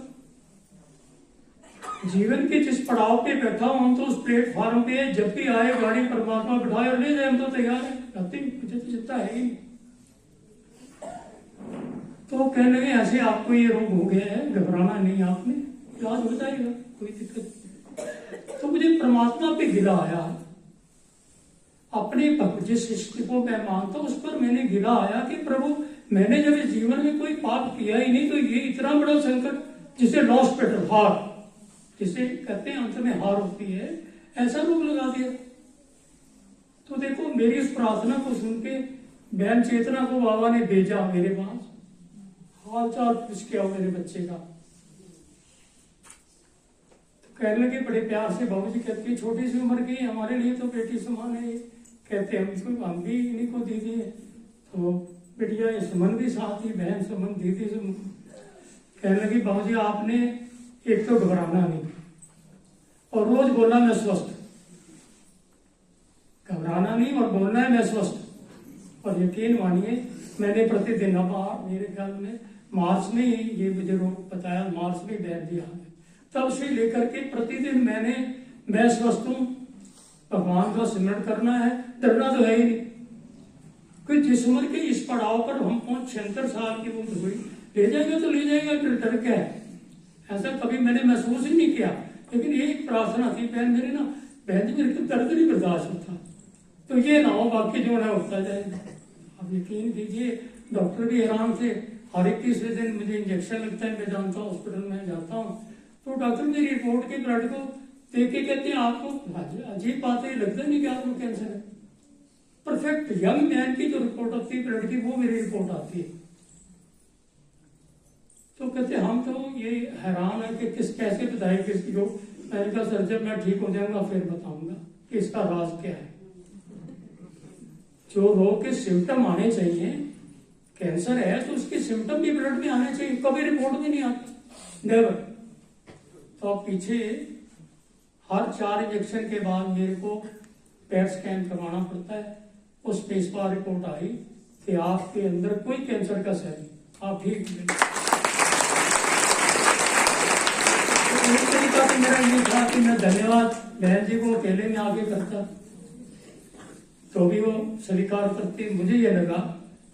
जीवन के जिस पड़ाव पे बैठा हूं, हम तो उस प्लेटफॉर्म पे जब भी आए गाड़ी परमात्मा बिठाए और ले जाए, हम तो तैयार है, मुझे तो चिंता है ही नहीं। तो कहने लगे ऐसे आपको ये रोग हो गया है, घबराना नहीं, आपने इलाज हो जाएगा, कोई दिक्कत। तो मुझे परमात्मा पे गिला आया, अपने जिस सृष्टि को मैं मानता हूं उस पर मैंने गिला आया कि प्रभु, मैंने जब इस जीवन में कोई पाप किया ही नहीं, तो ये इतना बड़ा संकट, जिसे लॉस्ट पेटर, हार जिसे कहते हैं अंत में हार होती है, ऐसा रोग लगा दिया। तो देखो, मेरी उस प्रार्थना को सुन के बहन चेतना को बाबा ने भेजा मेरे पास, हाल चाल पूछ के आओ मेरे बच्चे का। तो कहने लगे बड़े प्यार से, बाबूजी कहते छोटी सी उम्र की, हमारे लिए तो बेटी समान है, कहते हम भी इन्हीं को दीदी है, तो बेटिया ये सुमन भी साथ ही, बहन सुमन, दीदी सुमन। कहने लगी बाबूजी आपने एक तो घबराना नहीं, और रोज बोलना मैं स्वस्थ, घबराना नहीं और बोलना है मैं स्वस्थ। और यकीन मानिए, मैंने प्रतिदिन, अब मेरे ख्याल में मार्च में ही ये मुझे रोग बताया, मार्च में बैठ दिया, तब से लेकर के प्रतिदिन मैं स्वस्थ हूं, भगवान का स्मरण करना है, डरना तो है ही नहीं। कोई जिस उम्र के इस पड़ाव पर हम 76 साल की उम्र हुई, ले जाएगा तो ले जाएगा, डर क्या है, ऐसा कभी मैंने महसूस ही नहीं किया। लेकिन एक प्रार्थना थी, बहन मेरी ना, बहन जी मेरे को दर्द नहीं बर्दाश्त होता, तो ये ना हो, बाकी जो है होता जाएगा। अब यकीन कीजिए, डॉक्टर भी हैरान थे, हर 21वें दिन मुझे इंजेक्शन लगता है, मैं जानता हूँ, हॉस्पिटल में जाता हूँ, तो डॉक्टर मेरी रिपोर्ट के ब्लड को देख के कहते हैं आपको, अजीब बात है, लगता नहीं कि आपको कैंसर है। परफेक्ट यंग मैन की जो रिपोर्ट आती है ब्लड की, वो मेरी रिपोर्ट आती है। तो कहते हम तो ये हैरान है कि कैसे बताए किसी को। मैंने कहा सर, जब मैं ठीक हो जाऊंगा फिर बताऊंगा कि इसका राज क्या है। जो रोग के सिम्टम आने चाहिए, कैंसर है तो उसके सिम्टम भी ब्लड में आने चाहिए, कभी रिपोर्ट में नहीं आती, नेवर। तो पीछे हर 4 इंजेक्शन के बाद मेरे को पेट स्कैन करवाना पड़ता है। उस पे इस बार रिपोर्ट आई कि आपके अंदर कोई कैंसर का सेल नहीं, आप ठीक हैं। तो एक तरीका तो मेरा ये था कि मैं धन्यवाद बहन जी को अकेले में आगे करता, तो भी वो स्वीकार करते। मुझे ये लगा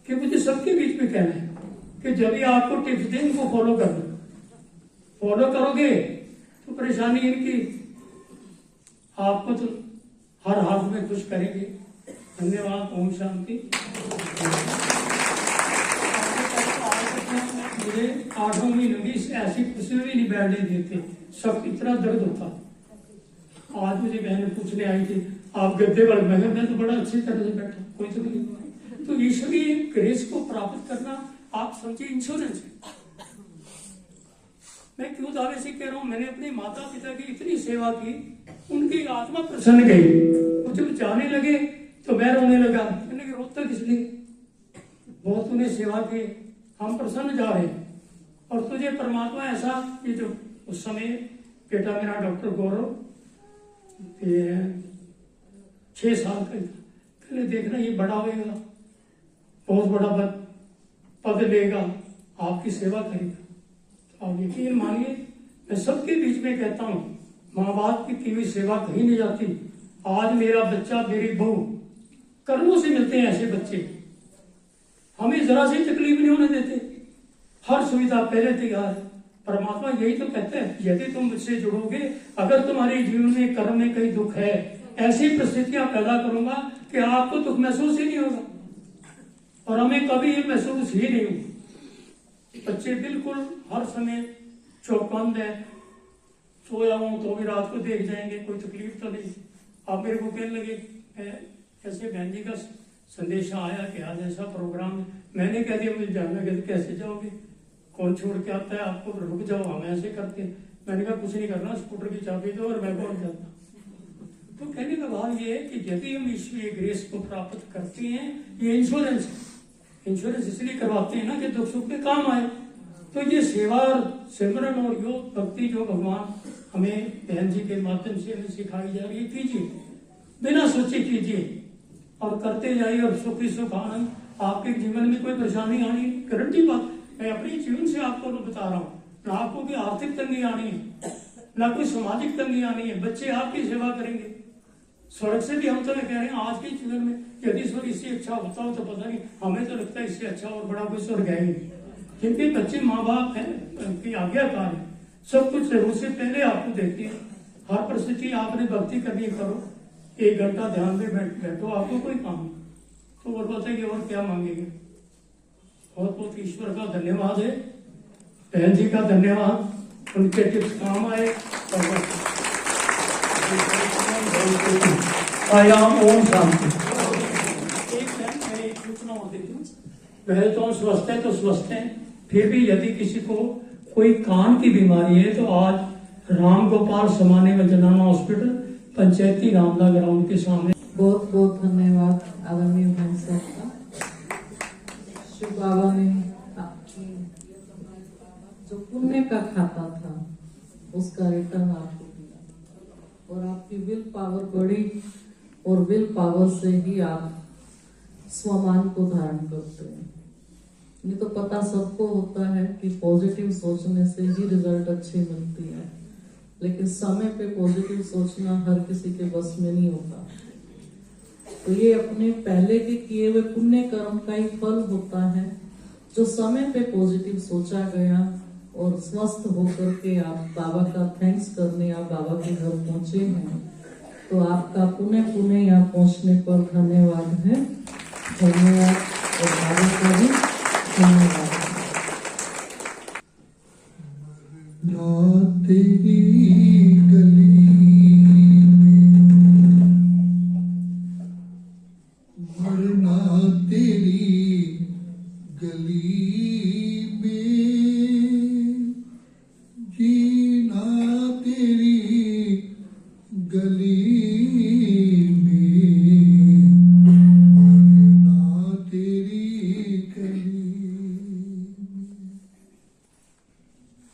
कि मुझे सबके बीच में कहना है कि जब भी आपको टिप्स दें इनको फॉलो करना, फॉलो करोगे तो परेशानी इनकी आपको तो हर हाथ में खुश करेंगे। धन्यवाद। ओम शांति। मुझे 8 महीनों की ऐसी खुशी भी नहीं बैठने देते, सब इतना दर्द होता। आज मुझे बहन पूछने आई थी आप गद्दे पर, मैं तो बड़ा अच्छी तरह से बैठा, कोई तकलीफ नहीं। तो ईश्वरीय ग्रेस को प्राप्त करना आप समझिए इंश्योरेंस है। मैं क्यों दावे से कह रहा हूं, मैंने अपने माता पिता की इतनी सेवा की, उनकी आत्मा प्रसन्न गई। वो जब जाने लगे तो मैं रोने लगा, मैंने कहा रोता किस लिए, बहुत तूने सेवा की, हम प्रसन्न जा रहे हैं। और तुझे परमात्मा ऐसा, ये जो उस समय बेटा मेरा डॉक्टर गौरव 6 साल का था, कहने देखना ये बड़ा होगा, बहुत बड़ा पद लेगा, आपकी सेवा करेगा। आप यकीन मानिए, मैं सबके बीच में कहता हूँ माँ बाप की हुई सेवा कहीं नहीं जाती। आज मेरा बच्चा, मेरी बहू, कर्मों से मिलते हैं ऐसे बच्चे, हमें जरा सी तकलीफ नहीं होने देते, हर सुविधा पहले तैयार है। परमात्मा यही तो कहते हैं, यदि तुम मुझसे जुड़ोगे, अगर तुम्हारे जीवन में कर्म में कहीं दुख है, ऐसी परिस्थितियां पैदा करूंगा कि आपको दुख महसूस ही नहीं होगा, और हमें कभी ये महसूस ही नहीं होगा। बच्चे बिल्कुल हर समय चौकन्द है, सोया हूं तो भी रात को देख जाएंगे, कोई तकलीफ तो नहीं। आप मेरे को कहने लगे ऐसे बहन जी का संदेशा आया कि आज ऐसा प्रोग्राम है। मैंने कह दिया मुझे जाना है, कैसे जाओगे, कौन छोड़ के आता है आपको, रुक जाओ, हम ऐसे करते हैं। मैंने कहा कुछ नहीं करना, स्कूटर की चाबी दो और मैं पहुंच जाता। तो कहने का भाव ये है कि यदि हम ईश्वरीय ग्रेस को प्राप्त करते हैं, ये इंश्योरेंस है। इंश्योरेंस इसलिए करवाते हैं ना कि दुख सुख में काम आए। तो ये सेवा और सिमरन और योग भक्ति जो भगवान हमें बहन जी के माध्यम से हमें सिखाई जा रही है, कीजिए, बिना सोचे कीजिए और करते जाइए, और सुख ही सुख आनंद आपके जीवन में कोई परेशानी आनी, गारंटी बात, मैं अपने जीवन से आपको बता रहा हूँ। ना आपको भी आर्थिक तंगी आनी है, ना कोई सामाजिक तंगी आनी है, बच्चे आपकी सेवा करेंगे। स्वर्ग से भी हम तो कह रहे हैं आज के जीवन में, यदि स्वर्ग इससे अच्छा होता हो तो पता नहीं, हमें तो लगता है इससे अच्छा और बड़ा कोई स्वर्ग है ही नहीं। जिनके बच्चे माँ बाप हैं, उनकी आज्ञाकार है, सब कुछ जरूर से पहले आपको देखते हैं। हर परिस्थिति आपने भक्ति करनी, करो, 1 घंटा ध्यान में बैठो, आपको कोई काम नहीं, तो और बताइए और क्या मांगेंगे। बहुत बहुत ईश्वर का धन्यवाद है, बहन जी का धन्यवाद, उनके टिप्स काम आए। आयाम ओम शांति। एक सूचना और देती हूँ, वह तो स्वस्थ है तो स्वस्थ है, फिर भी यदि किसी को कोई कान की बीमारी है तो आज राम गोपाल समाने में जनाना हॉस्पिटल, पंचायती रामदा ग्राउंड के सामने। बहुत बहुत धन्यवाद आदरणीय भाई साहब का। शिव बाबा ने आपकी जो पुण्य का खाता था उसका रिटर्न आपको दिया, और आपकी विल पावर बढ़ी, और विल पावर से ही आप स्वमान को धारण करते हैं। ये तो पता सबको होता है कि पॉजिटिव सोचने से ही रिजल्ट अच्छी मिलती है, लेकिन समय पे पॉजिटिव सोचना हर किसी के बस में नहीं होता। तो ये अपने पहले के किए हुए पुण्य कर्म का ही फल होता है, जो समय पे पॉजिटिव सोचा गया, और स्वस्थ होकर के आप बाबा का थैंक्स करने आप बाबा के घर पहुंचे हैं। तो आपका पुण्य पुण्य यहाँ पहुंचने पर धन्यवाद है, धन्यवाद, और बाबा का भी धन्यवाद। ना तेरी गली में, मरना तेरी गली में, जीना तेरी गली में,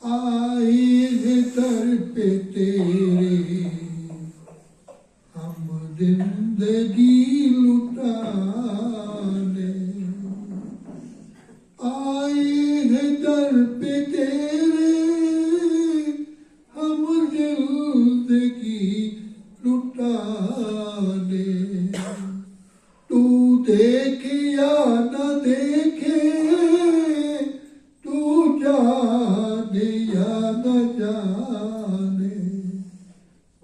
आए हैं दर पे तेरे हम जिंदगी लुटाने, आए हैं दर पे तेरे हम जिंदगी लुटाने। तू देखे या न देखे, तू जाने या न जाने,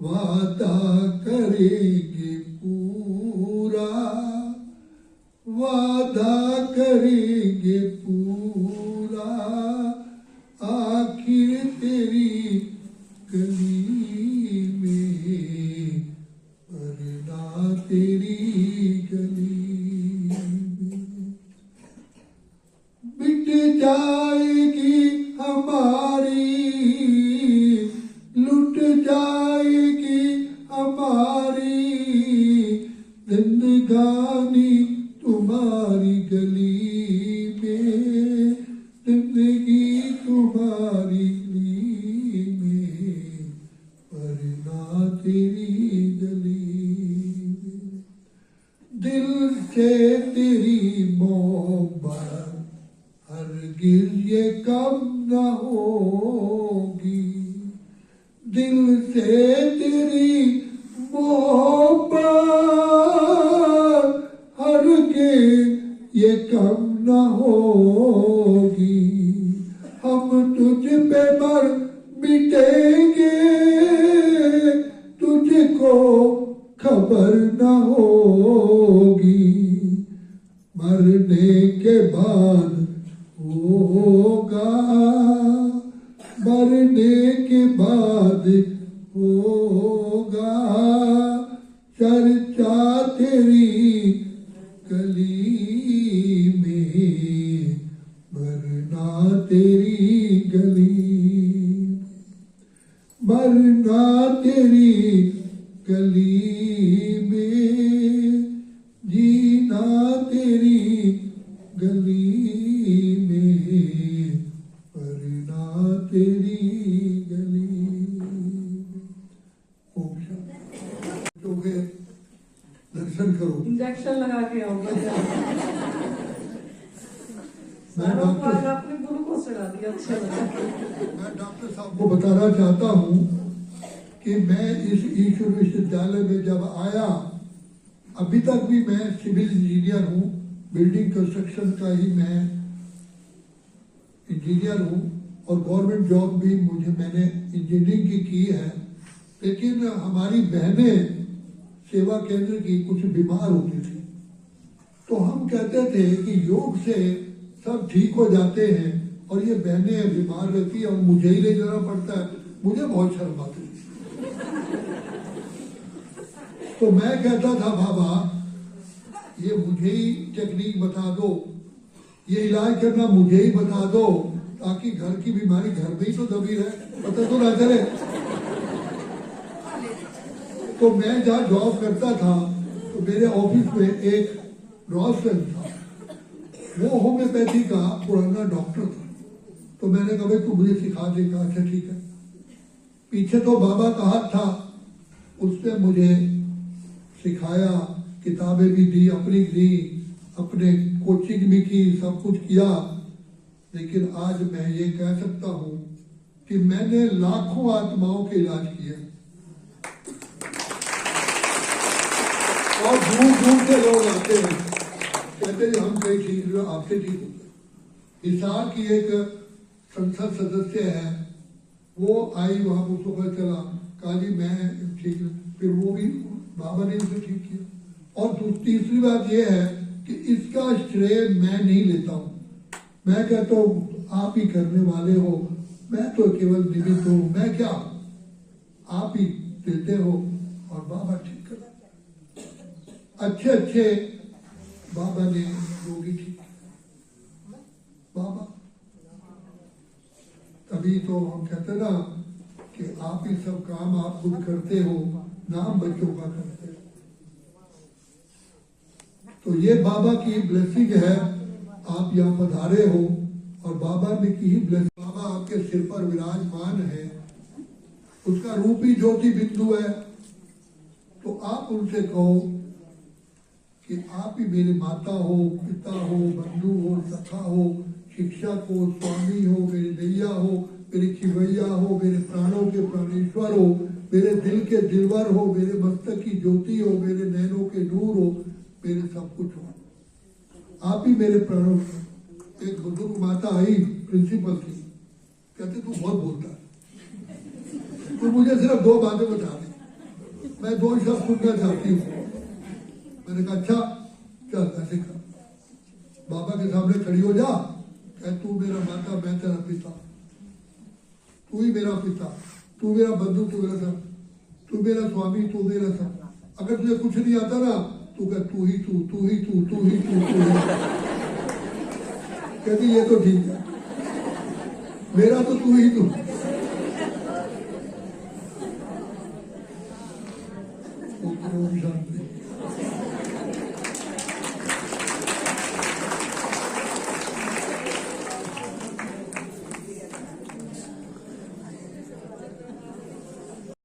वादा करेंगे पूरा, वादा करेंगे पूरा, आखिर तेरी गली में वरना तेरी गली में मिट जाएगी हमारी, लुट जाएगी हमारी जिंदगानी तुम्हारी गली में, जिंदगी तुम्हारी गली में वरना तेरी गली में। दिल से तेरी मोहब्बत हरगिज़ ये कम न होगी, दिल से तेरी मोहब्बत हरगिज़ ये कम न होगी। हम तुझ पे मर मिटेंगे, तुझको खबर न होगी, मरने के बाद होगा, मरने के बाद होगा चर्चा तेरी गली में, मरना तेरी गली, मरना तेरी गली में, जीना तेरी गली में, मरना तेरी गली में। ओम शांति। तो के दर्शन करो। इंजेक्शन लगा के आऊंगा। मैं डॉक्टर आपने ग्लूकोज चढ़ा दिया, अच्छा लगा। मैं डॉक्टर साहब को बताना चाहता हूँ कि मैं इस ईश्वर विश्वविद्यालय में जब आया, अभी तक भी मैं सिविल इंजीनियर हूँ, बिल्डिंग कंस्ट्रक्शन का ही मैं इंजीनियर हूँ और गवर्नमेंट जॉब भी मैंने इंजीनियरिंग की है। लेकिन हमारी बहनें सेवा केंद्र की कुछ बीमार होती थी, तो हम कहते थे कि योग से सब ठीक हो जाते हैं और ये बहनें बीमार रहती है और मुझे ही ले जाना पड़ता है। मुझे बहुत शर्म आती थी, तो मैं कहता था बाबा ये मुझे ही टेक्निक बता दो, ये इलाज करना मुझे ही बता दो, ताकि घर की बीमारी घर में ही तो दबी रहे, पता तो ना चले। तो मैं जहाँ जॉब करता था तो मेरे ऑफिस में एक रोशन था, वो होम्योपैथी का पुराना डॉक्टर था। तो मैंने कहा भाई तू मुझे सिखा देगा? अच्छा ठीक है। पीछे तो बाबा का हाथ था, उसने मुझे सिखाया, किताबें भी दी, अपनी दी, अपने कोचिंग भी की, सब कुछ किया। लेकिन आज मैं ये कह सकता हूँ कि मैंने लाखों आत्माओं के इलाज किए और दूर दूर से लोग आते हैं, कहते हैं हम कहीं ठीक हुए, आपसे ठीक होते। हिसार की एक संसद सदस्य है, वो आई वहां, उसको पता चला, कहा जी मैं ठीक, फिर वो भी बाबा ने उसे ठीक किया। और तीसरी बात यह है कि इसका श्रेय मैं नहीं लेता हूँ, मैं कहता हूँ आप ही करने वाले हो, मैं तो केवल निमित्त हूँ। मैं क्या, आप ही देते हो और बाबा ठीक कर। अच्छे अच्छे बाबा ने रोगी ठीक, बाबा तभी तो हम कहते ना कि आप ही सब काम आप खुद करते हो, नाम बच्चों का करते हो। तो ये बाबा की ब्लेसिंग है, आप यहाँ पधारे हो और बाबा ने की ही ब्लेसिंग। बाबा आपके सिर पर विराजमान है, उसका रूप ही ज्योति बिंदु है, तो आप उनसे कहो कि आप ही मेरे माता हो, पिता हो, बंधु हो, सखा हो, शिक्षक हो, स्वामी हो, मेरे नैया हो, मेरे खिवैया हो, मेरे प्राणों के प्राणेश्वर हो, मेरे दिल के दिलवर हो, मेरे मस्तक की ज्योति हो, मेरे नैनों के नूर हो, मेरे सब कुछ हो, आप ही मेरे प्राणों। एक बुजुर्ग माता आई, प्रिंसिपल थी, कहते तू बहुत बोलता है, तो मुझे सिर्फ 2 बातें बता दी, मैं 2 शब्द सुनना चाहती हूँ। मैंने कहा अच्छा चल ऐसे कर, बाबा के सामने खड़ी हो जा, कह तू मेरा माता, मैं तेरा पिता, तू ही मेरा पिता, तू मेरा बंधु, तू मेरा सब, तू मेरा स्वामी, तू मेरा सब। अगर तुझे कुछ नहीं आता ना, तू कह तू ही तू, तू ही तू, तू ही तू, तू ही। कहती ये तो ठीक है, मेरा तो तू ही तू। ओम शांति।